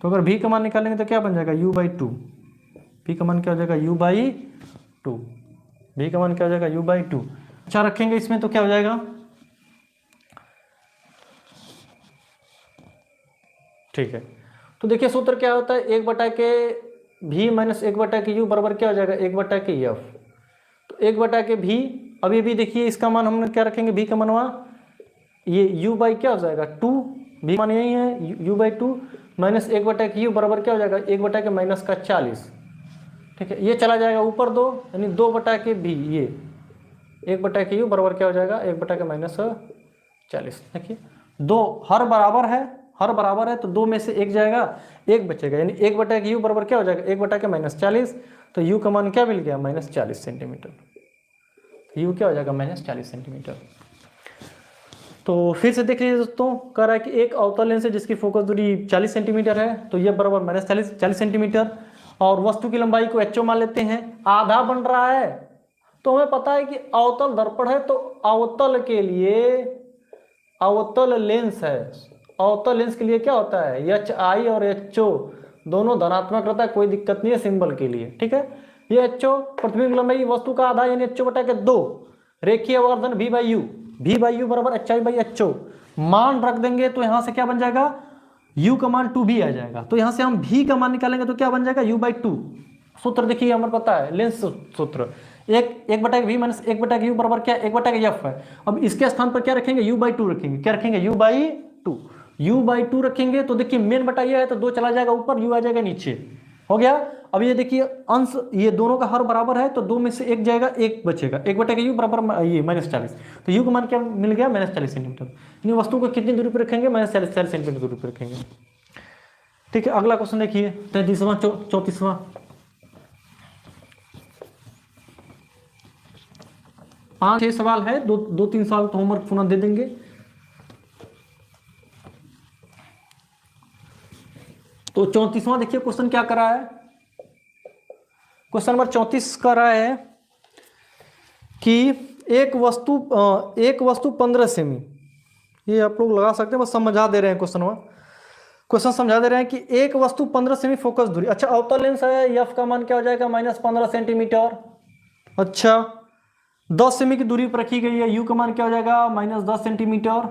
तो अगर v का मान निकालेंगे तो क्या बन जाएगा, u/2। v का मान क्या हो जाएगा, u/2। v का मान क्या हो जाएगा, u/2। अच्छा रखेंगे इसमें तो क्या हो जाएगा, ठीक है। तो देखिए सूत्र क्या होता है, 1/v माइनस 1/u बराबर क्या हो जाएगा, 1/f। तो 1/v, अभी भी देखिए इसका मान हमने क्या रखेंगे, v का मानवा ये u/ क्या हो जाएगा, 2। v मान यही है, u/2 माइनस 1/u बराबर क्या हो जाएगा, 1/-40। ठीक है, ये चला जाएगा ऊपर 2, यानी 2/v, ये 1/u बराबर क्या हो जाएगा, 1/-40। देखिए 2 हर बराबर है तो 2 में से 1 जाएगा, 1 बचेगा, यानी 1/u बराबर क्या हो जाएगा, 1/-40। तो u का मान क्या मिल गया, -40 सेंटीमीटर। u क्या हो जाएगा, -40 सेंटीमीटर। तो फिर से देख लीजिए दोस्तों, कह रहा है कि एक अवतल लेंस है जिसकी फोकस दूरी 40 सेंटीमीटर है, तो ये बराबर -40 सेंटीमीटर, और वस्तु की लंबाई को HO मान लेते हैं, आधा बन रहा है। तो हमें पता है कि अवतल दर्पण है, तो अवतल के लिए अवतल लेंस है, अवतल लेंस के लिए क्या होता है, HI और HO दोनों धनात्मक रहता है, कोई दिक्कत नहीं है सिंबल के लिए। ठीक है, ये HO प्रतिबिंब लंबाई वस्तु का आधा यानी HO/2, रेखीय आवर्धन V/U बराबर HI/HO। मान रख देंगे तो यहां से क्या बन जाएगा, u का मान 2v आ जाएगा। तो यहां से हम v का मान निकालेंगे तो क्या बन जाएगा, u/2। सूत्र देखिए हमें पता है, लेंस सूत्र 1/v माइनस 1/u बराबर क्या, 1/f है। अब इसके स्थान पर क्या रखेंगे, u/2 रखेंगे, क्या रखेंगे, u/2 रखेंगे। तो देखिए मेन बटा ये है तो 2 चला जाएगा ऊपर, u आ जाएगा नीचे, हो गया। अब ये देखिए अंश, ये दोनों का हर बराबर है तो 2 में से 1 जाएगा, 1 बचेगा, 1/u बराबर ये -40। तो u का मान क्या मिल गया, -40 सेंटीमीटर। इन वस्तु को कितनी दूरी पर रखेंगे, -40 सेंटीमीटर दूरी पर रखेंगे। ठीक है, अगला क्वेश्चन देखिए 33वां 34वां। 5-6 सवाल है, 2-3 सवाल तो होमवर्क पुनः दे देंगे। तो 34वां देखिए क्वेश्चन क्या कर रहा है, क्वेश्चन नंबर 34 कर रहा है कि एक वस्तु 15 सेमी ये आप लोग लगा सकते हैं, बस समझा दे रहे हैं क्वेश्चन में। क्वेश्चन समझा दे रहे हैं कि एक वस्तु 15 सेमी फोकस दूरी, अच्छा अवतल लेंस है, एफ का मान क्या हो जाएगा -15 सेंटीमीटर। अच्छा 10 सेमी की दूरी पर रखी गई है, यू का मान क्या हो जाएगा -10 सेंटीमीटर।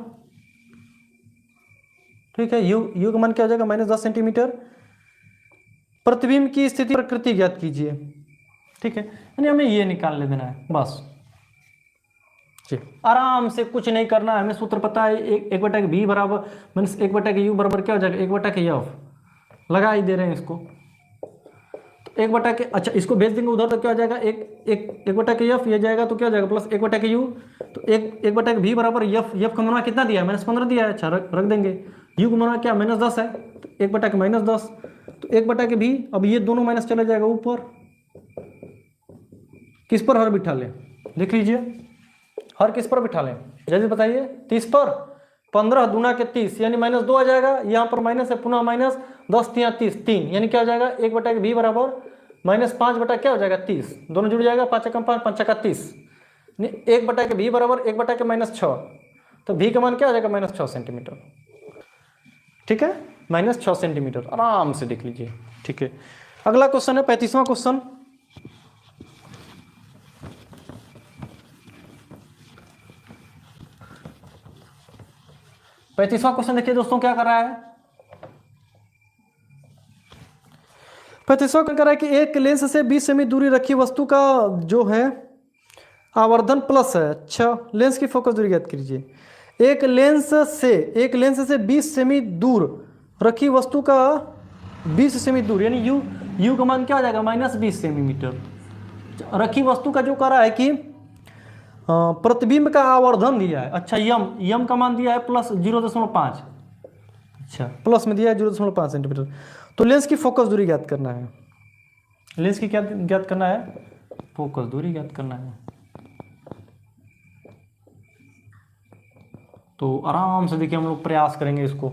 ठीक है, यू का मान क्या हो जाएगा -10 सेंटीमीटर। प्रतिबिंब की स्थिति प्रकृति ज्ञात कीजिए। ठीक है, यानी हमें ये निकाल ले देना है बस। आराम से कुछ नहीं करना है, हमें सूत्र पता है, एक बटा के भी बराबर मीन्स 1 बटा के यू बराबर क्या हो जाएगा 1 बटा के एफ, लगा ही दे रहे हैं इसको। तो 1 बटा के, अच्छा इसको भेज देंगे उधर तो क्या हो जाएगा एक बटा के एफ, ये जाएगा तो क्या हो जाएगा प्लस 1 बटा के यू। तो एक बटा के भी बराबर एफ का मान कितना दिया है -15 दिया है, अच्छा रख देंगे। यू का मान क्या -10 है, तो 1 बटा के -10, तो 1 बटा के भी, अब ये दोनों माइनस चला जाएगा ऊपर, किस पर हर बिठा लें, लिख लीजिए हर किस पर बिठा लें, जल्दी बताइए 30 पर, 15 दूना के 30 यानी -2 आ जाएगा, यहाँ पर माइनस है पुनः माइनस, 10 या 30 3 यानी क्या हो जाएगा 1 बटा के भी बराबर -5 बटा क्या हो जाएगा 30, दोनों जुड़ जाएगा 5 कम 5 5 का 30, 1 बटा के भी बराबर 1 बटा के -6, तो भी का मान क्या हो जाएगा -6 सेंटीमीटर। ठीक है, -6 सेंटीमीटर, आराम से देख लीजिए। ठीक है, अगला क्वेश्चन है 35वां क्वेश्चन। पैंतीसवां क्वेश्चन देखिए दोस्तों क्या कर रहा है। 35वां क्या कर रहा है कि एक लेंस से 20 सेमी दूरी रखी वस्तु का जो है आवर्धन प्लस है। अच्छा लेंस की फोकस दूरी ज्ञात कीजिए। एक लेंस से 20 सेमी दूर रखी वस्तु का 20 सेमी दूर यानी यू का मान क्या हो जाएगा -20 सेमीमीटर। रखी वस्तु का जो कर रहा है कि प्रतिबिंब का आवर्धन दिया है, अच्छा यम का मान दिया है प्लस 0.5, अच्छा प्लस में दिया है 0.5 सेंटीमीटर। तो लेंस की फोकस दूरी ज्ञात करना है, लेंस की क्या ज्ञात करना है, फोकस दूरी ज्ञात करना है। तो आराम से देखिए हम लोग प्रयास करेंगे इसको।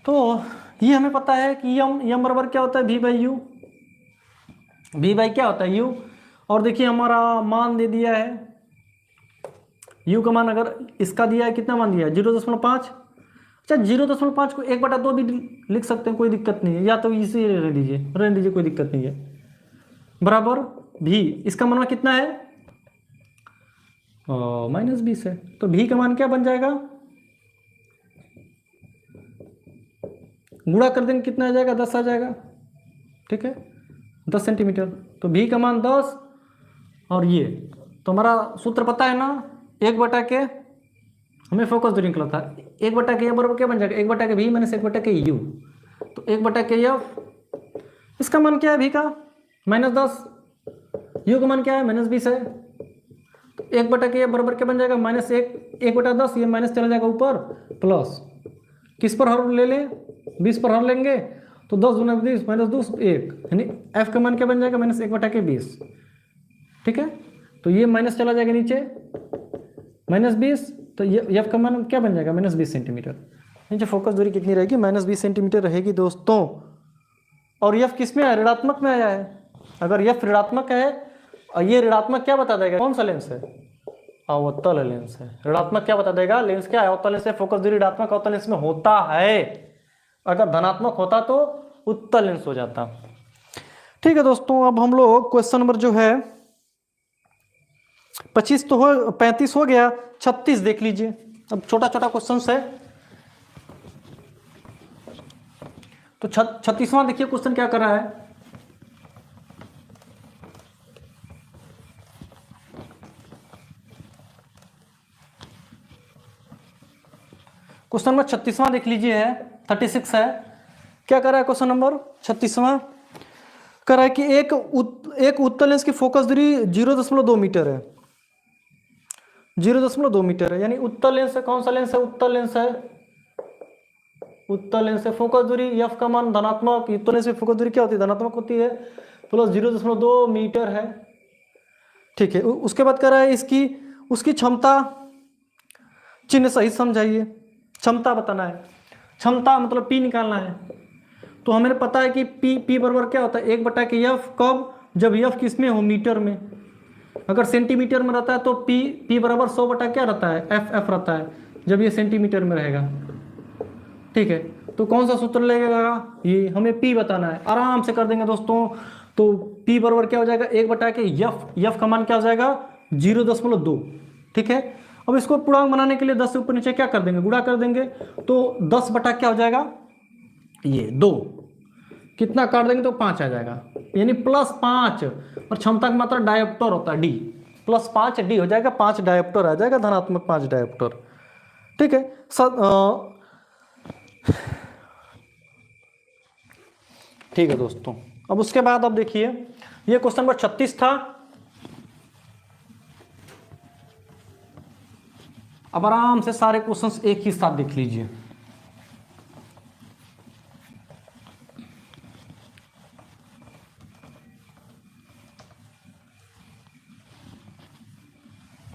तो ये हमें पता है कि यम बराबर क्या होता है v/u, v/ क्या होता है u, और देखिए हमारा मान दे दिया है, u का मान अगर इसका दिया है कितना मान दिया है 0.5, अच्छा 0.5 को 1/2 भी लिख सकते हैं, कोई दिक्कत नहीं है, या तो इसे रहने दीजिए कोई दिक्कत नहीं है, बराबर भी इसका मान कितना है -20 है, तो भी का मान क्या बन जाएगा, गुणा कर देंगे कितना आ जाएगा 10 आ जाएगा। ठीक है 10 सेंटीमीटर, तो भी का मान 10 और ये, तो हमारा सूत्र पता है ना 1 बटा के, हमें फोकस दूरी निकला था 1 बटा के बराबर क्या बन जाएगा 1 बटा के भी माइनस 1 बटा के यू, तो 1 बटा के एफ, इसका मान क्या है भी का -10, यू का मान क्या है -20 है, तो 1 बटा के बराबर क्या बन जाएगा -1 बटा 10, ये माइनस चला जाएगा ऊपर प्लस, किस पर हर ले लें 20 पर हर लेंगे, तो 10 दूना 20 -2 1 यानी एफ का मान क्या बन जाएगा -1 बटा के 20। ठीक है, तो ये माइनस चला जाएगा नीचे -20, तो ये एफ का मान क्या बन जाएगा -20 सेंटीमीटर। नीचे फोकस दूरी कितनी रहेगी -20 सेंटीमीटर रहेगी दोस्तों। और एफ किस में है ऋणात्मक में आया है, अगर एफ ऋणात्मक है और ये ऋणात्मक क्या बता देगा कौन सा लेंस है अवतल लेंस है, ऋणात्मक क्या बता देगा लेंस क्या है अवतल लेंस है, फोकस दूरी ऋणात्मक अवतल लेंस में होता है, अगर धनात्मक होता तो उत्तल लेंस हो जाता। ठीक है दोस्तों, अब हम लोग क्वेश्चन नंबर जो है 25 तो हो 35 हो गया, 36 देख लीजिए। अब छोटा छोटा क्वेश्चन है, तो 36वां देखिए क्वेश्चन क्या कर रहा है। क्वेश्चन नंबर 36वां देख लीजिए है 36 है, क्या कर रहा है क्वेश्चन नंबर 36वां कर रहा है कि एक उत्तल लेंस की फोकस दूरी 0.2 मीटर है, 0.2 मीटर है, यानी उत्तल लेंस है, कौन सा लेंस है उत्तल लेंस है, उत्तल लेंस से फोकस दूरी एफ का मान धनात्मक, उत्तल लेंस की फोकस दूरी क्या होती है धनात्मक होती है, प्लस 0.2 मीटर है। ठीक है, उसके बाद कर रहा है उसकी क्षमता, चिन्ह सही समझाइए, क्षमता बताना है, क्षमता मतलब पी निकालना है। तो हमें पता है कि पी बराबर क्या होता है 1 बटा के एफ, कब जब एफ किस में हो मीटर में, अगर सेंटीमीटर में रहता है तो पी बराबर 100 बटा क्या रहता है एफ रहता है, जब ये सेंटीमीटर में रहेगा। ठीक है, तो कौन सा सूत्र लगेगा, ये हमें P बताना है, आराम से कर देंगे दोस्तों। तो P बराबर क्या हो जाएगा, 1/के यफ का मान क्या हो जाएगा 0.2। ठीक है, अब इसको पूर्णांक बनाने के लिए 10 से ऊपर नीचे क्या कर देंगे, गुणा कर देंगे। तो 10 बटा क्या हो जाएगा, ये 2, कितना काट देंगे तो 5 आ जाएगा, यानी +5। और क्षमता की मात्रा डायोप्टर होता है D, +5 D हो जाएगा, 5 डायोप्टर आ जाएगा, धनात्मक 5 डायोप्टर। ठीक है ठीक है दोस्तों। अब उसके बाद अब देखिए, ये क्वेश्चन नंबर 36 था। अब आराम से सारे क्वेश्चंस एक ही साथ देख लीजिए।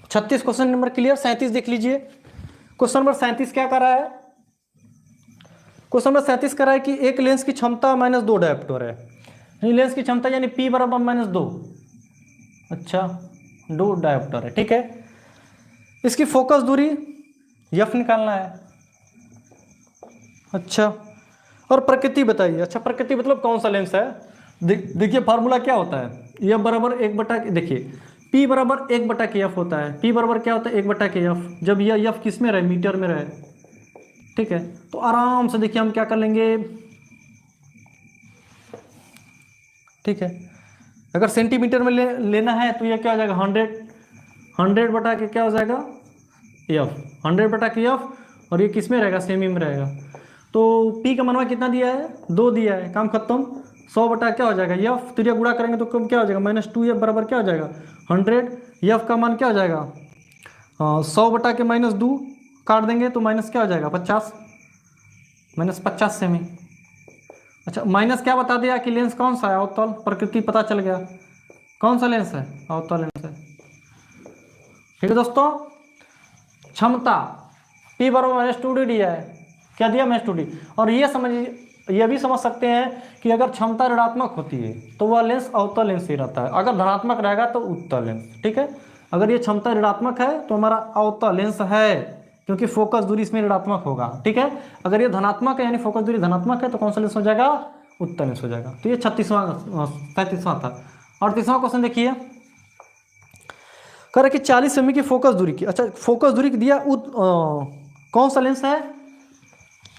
छत्तीस क्वेश्चन नंबर क्लियर। 37 देख लीजिए। क्वेश्चन नंबर 37 क्या कर रहा है, क्वेश्चन नंबर 37 कर रहा है कि एक लेंस की क्षमता -2 डायोप्टर है। लेंस की क्षमता यानी P बराबर -2, अच्छा 2 डायोप्टर है। ठीक है, इसकी फोकस दूरी F निकालना है। अच्छा, और प्रकृति बताइए। अच्छा, प्रकृति मतलब कौन सा लेंस है। देखिए फार्मूला क्या होता है, F बराबर 1/, देखिए P बराबर 1/F होता है। P बराबर क्या होता है 1/F, जब यह F किस में रहे, मीटर में रहे। ठीक है, तो आराम से देखिए हम क्या कर लेंगे। ठीक है, अगर सेंटीमीटर में लेना है तो यह क्या हो जाएगा 100 क्या हो जाएगा F, 100/F, और ये किस में रहेगा, सेमी में रहेगा। तो P का मनवा कितना दिया है, 2 दिया है, काम खत्म। 100 बटा क्या हो जाएगा F, तो ये गुणा करेंगे तो कम क्या हो जाएगा -2F बराबर क्या हो जाएगा 100। F का मान क्या हो जाएगा 100/-2 काट देंगे तो माइनस क्या हो जाएगा 50, -50 सेमी। अच्छा, माइनस क्या बता दिया कि लेंस कौन सा है, अवतल। प्रकृति पता चल गया, कौन सा लेंस है, अवतल लेंस है। ठीक है दोस्तों, क्षमता P बराबर -2D दिया है, क्या दिया -2D। और ये समझिए, ये भी समझ सकते हैं कि अगर क्षमता ऋणात्मक होती है तो वह लेंस अवतल लेंस ही रहता है, अगर धनात्मक रहेगा तो उत्तल लेंस। ठीक है, अगर ये क्षमता ऋणात्मक है तो हमारा अवतल लेंस है, क्योंकि फोकस दूरी इसमें ऋणात्मक होगा। ठीक है, अगर ये धनात्मक है यानी फोकस दूरी धनात्मक है तो कौन सा लेंस हो जाएगा, उत्तल लेंस हो जाएगा। तो ये 37वां था। 38वां क्वेश्चन देखिए, कह रहा कि 40 सेमी की फोकस दूरी की। अच्छा, फोकस दूरी की दिया कौन सा लेंस है,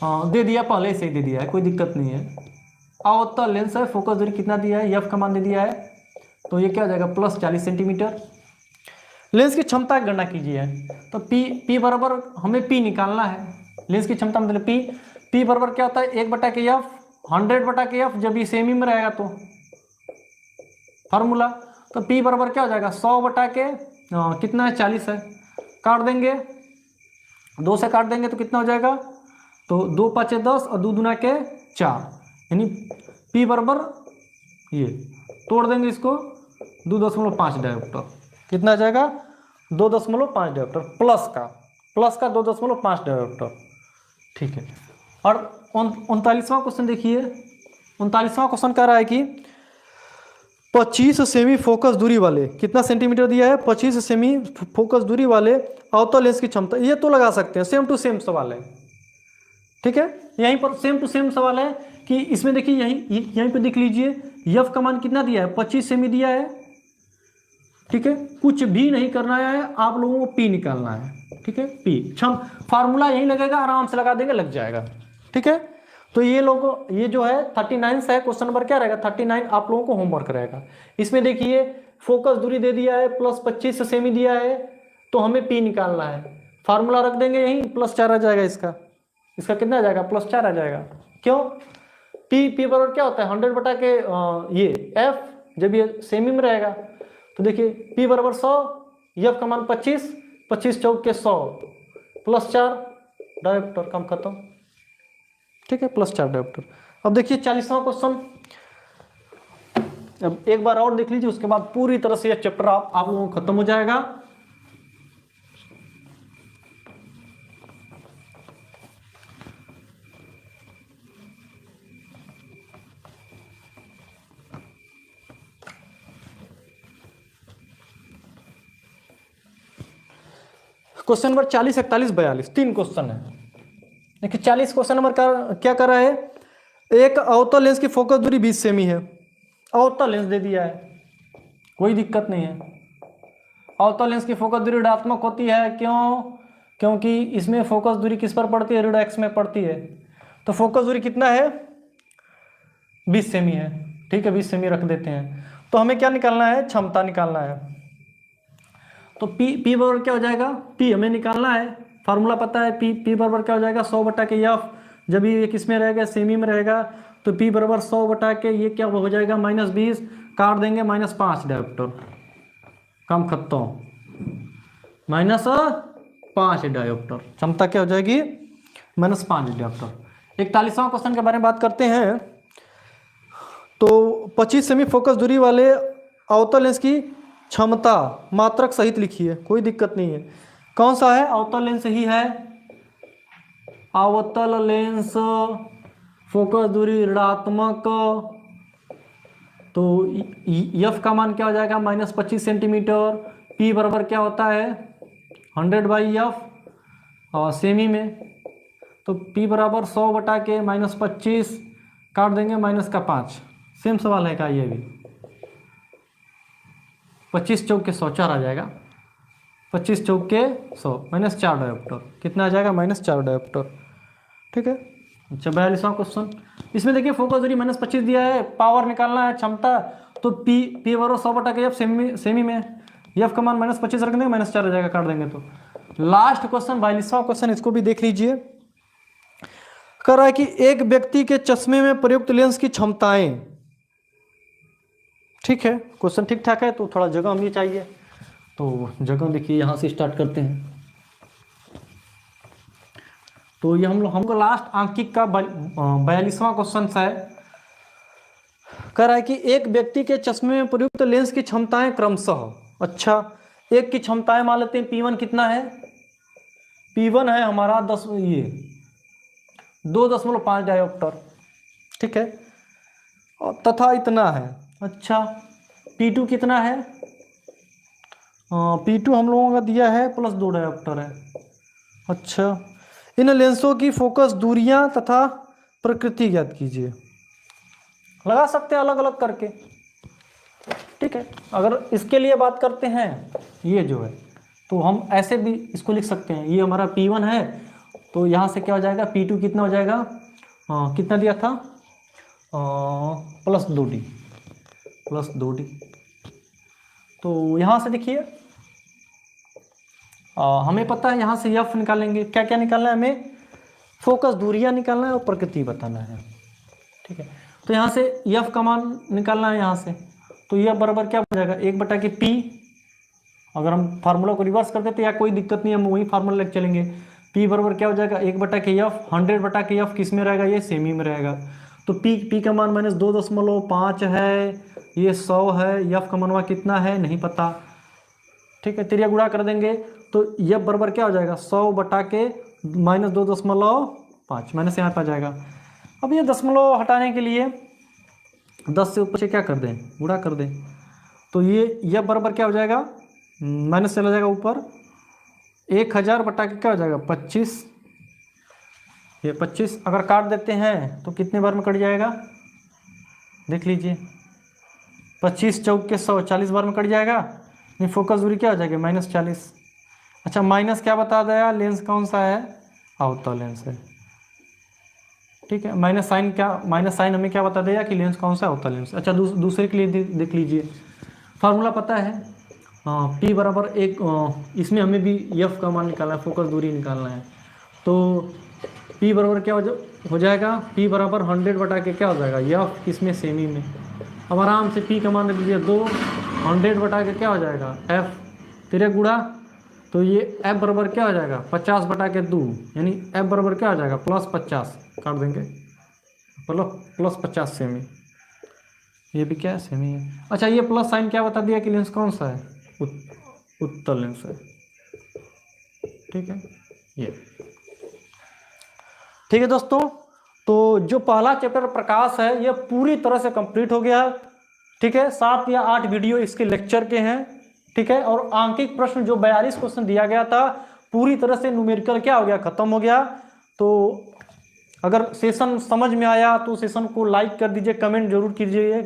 दे दिया, पहले से ही दे दिया है, कोई दिक्कत नहीं है। अवतल लेंस है, फोकस दूरी कितना दिया है, F का मान दे दिया है, तो ये क्या हो जाएगा +40 सेंटीमीटर। लेंस की क्षमता की गणना कीजिए। तो P बराबर हमें P निकालना है, लेंस की क्षमता मतलब P बराबर क्या होता है 1/F, 100/F, जब ये सेमी में रहेगा तो फार्मूला। तो P बराबर क्या हो जाएगा 100/, कितना है 40 है, काट देंगे 2 से काट देंगे तो कितना हो जाएगा, तो 2 × 5 = 10 और 2 दूना के 4, यानी P बराबर ये तोड़ देंगे इसको 2.5 डायोप्टर, कितना आ जाएगा 2.5 डायोप्टर, प्लस का 2.5 डायोप्टर। ठीक है, और 39वां क्वेश्चन देखिए। 39वां क्वेश्चन कह रहा है कि 25 सेमी फोकस दूरी वाले, कितना सेंटीमीटर दिया है 25 सेमी फोकस दूरी वाले अवतल लेंस की क्षमता। ये तो लगा सकते हैं, सेम टू सेम सवाल है। ठीक है, यहीं पर सेम टू सेम सवाल है कि इसमें देखिए यहीं पे देख लीजिए, F का मान कितना दिया है 25 सेमी दिया है। ठीक है, कुछ भी नहीं करना है, आप लोगों को P निकालना है। ठीक है, P फार्मूला यही लगेगा, आराम से लगा देंगे, लग जाएगा। ठीक है, तो ये लोगों, ये जो है 39 है, क्वेश्चन नंबर क्या रहेगा 39, आप लोगों को होमवर्क रहेगा। इसमें देखिए फोकस दूरी दे दिया है +25 सेमी दिया है, तो हमें P निकालना है। फार्मूला रख देंगे यहीं, +4 आ जाएगा, इसका कितना आ जाएगा +4 आ जाएगा। क्यों, P बराबर क्या होता है 100/के ये F, जब ये सेमी में रहेगा तो देखिए P बराबर 100, F का मान 25, 25 चौक के 100, +4 डायोप्टर, काम खत्म। ठीक है, +4 डायोप्टर। अब देखिए 40वां क्वेश्चन, अब एक बार और देख लीजिए, उसके बाद पूरी तरह से यह चैप्टर आप लोगों को खत्म हो जाएगा। क्वेश्चन नंबर 40, 41, 42 तीन क्वेश्चन है। देखिए 40 क्वेश्चन नंबर क्या कर रहा है, एक अवतल लेंस की फोकस दूरी 20 सेमी है, अवतल लेंस दे दिया है, कोई दिक्कत नहीं है। अवतल लेंस की फोकस दूरी ऋणात्मक होती है, क्यों? क्योंकि इसमें फोकस दूरी किस पर पड़ती है, ऋण एक्स में पड़ती है। तो फोकस दूरी कितना है, 20 सेमी है, ठीक है, 20 सेमी रख देते हैं। तो हमें क्या निकालना है, क्षमता निकालना है। तो P बराबर क्या हो जाएगा, P हमें निकालना है, फार्मूला पता है, P बराबर क्या हो जाएगा 100 बटा के F, जब ये किस में रहेगा, सेमी में रहेगा, तो P बराबर 100 बटा के ये क्या हो जाएगा -20, काट देंगे -5 डायोप्टर, कम खत्म, -5 डायोप्टर, क्षमता क्या हो जाएगी -5 डायोप्टर। 41वां क्वेश्चन के बारे में बात करते हैं। तो 25 सेमी फोकस दूरी वाले अवतल लेंस की क्षमता मात्रक सहित लिखिए, कोई दिक्कत नहीं है। कौन सा है, अवतल लेंस ही है, अवतल लेंस फोकस दूरी ऋणात्मक, तो F का मान क्या हो जाएगा -25 सेंटीमीटर। P बराबर क्या होता है 100/F, और सेमी में तो P बराबर 100 बटा के -25, काट देंगे -5, सेम सवाल है का ये भी, 25 चौक के 100 4 आ जाएगा, 25 चौक के 100 -4 डायोप्टर, कितना आ जाएगा -4 डायोप्टर, ठीक है। अच्छा 42वां क्वेश्चन, इसमें देखिए फोकस दूरी -25 दिया है, पावर निकालना है, क्षमता, तो P बराबर 100 बटा के F सेमी में, F का मान -25 रख देंगे, -4 आ जाएगा, काट देंगे। तो लास्ट क्वेश्चन 42वां क्वेश्चन, इसको भी देख लीजिए। कह रहा है कि एक व्यक्ति के चश्मे में प्रयुक्त लेंस की क्षमताएं, ठीक है, क्वेश्चन ठीक ठाक है, तो थोड़ा जगह हमें चाहिए, तो जगह देखिए यहां से स्टार्ट करते हैं। तो ये हमको लास्ट आंकिक का 42वां क्वेश्चन है। कह रहा है कि एक व्यक्ति के चश्मे में प्रयुक्त लेंस की क्षमताएं क्रमशः, अच्छा एक की क्षमताएं मान लेते हैं, P1 कितना है, P1 है हमारा 2.5 डायोप्टर, ठीक है, तथा इतना है। अच्छा P2 कितना है, P2 हम लोगों का दिया है +2 डायोप्टर है। अच्छा इन लेंसों की फोकस दूरियां तथा प्रकृति ज्ञात कीजिए, लगा सकते हैं अलग अलग करके, ठीक है। अगर इसके लिए बात करते हैं, ये जो है तो हम ऐसे भी इसको लिख सकते हैं, ये हमारा P1 है, तो यहाँ से क्या हो जाएगा, P2 कितना हो जाएगा, कितना दिया था, +2D, तो यहाँ से देखिए हमें पता है, यहाँ से F निकालेंगे, क्या क्या निकालना है हमें, फोकस दूरियां निकालना है और प्रकृति बताना है, ठीक है। तो यहाँ से F का मान निकालना है, यहाँ से तो F बराबर क्या हो जाएगा 1 बटा के P, अगर हम फार्मूला को रिवर्स कर देते या कोई दिक्कत नहीं, हम वही फार्मूला लेकर चलेंगे। P बराबर क्या हो जाएगा 1 बटा के F, 100 बटा के F किस में रहेगा, ये सेमी में रहेगा, तो P का मान -2.5 है, ये 100 है, F का मानवा कितना है नहीं पता, ठीक है, तिरिया गुणा कर देंगे, तो F बराबर क्या हो जाएगा 100 बटा के -2.5, माइनस यहाँ पर आ जाएगा। अब ये दशमलव हटाने के लिए 10 से ऊपर से क्या कर दें, गुणा कर दें, तो ये F बराबर क्या हो जाएगा, माइनस चला जाएगा ऊपर, 1000 बटा के क्या हो जाएगा 25, ये 25 अगर काट देते हैं तो कितने बार में कट जाएगा, देख लीजिए, 25 चौक के 100, 40 बार में कट जाएगा, ये फोकस दूरी क्या हो जाएगी -40। अच्छा माइनस क्या बता दिया, लेंस कौन सा है, अवतल लेंस है, ठीक है, माइनस साइन हमें क्या बता दिया कि लेंस कौन सा, अवतल लेंस। अच्छा दूसरे के लिए देख लीजिए, फार्मूला पता है, P बराबर 1, इसमें हमें भी F का मान निकालना है, फोकस दूरी निकालना है, तो P बराबर क्या हो जाएगा, P बराबर 100 बटा के क्या हो जाएगा F किसमें, सेमी में। अब आराम से P का मान रख दीजिए 2, 100 बटा के क्या हो जाएगा F, तेरे गुणा, तो ये F बराबर क्या हो जाएगा 50 बटा के 2, यानी F बराबर क्या हो जाएगा +50, काट देंगे, +50 सेमी, ये भी क्या है सेमी है। अच्छा ये प्लस साइन क्या बता दिया कि लेंस कौन सा है, उत्तल लेंस है, ठीक है, ये ठीक है दोस्तों। तो जो पहला चैप्टर प्रकाश है ये पूरी तरह से कंप्लीट हो गया है, ठीक है, 7 या 8 वीडियो इसके लेक्चर के हैं, ठीक है, और आंकिक प्रश्न जो 42 क्वेश्चन दिया गया था पूरी तरह से न्यूमेरिकल क्या हो गया, खत्म हो गया। तो अगर सेशन समझ में आया तो सेशन को लाइक कर दीजिए, कमेंट जरूर कीजिएगा।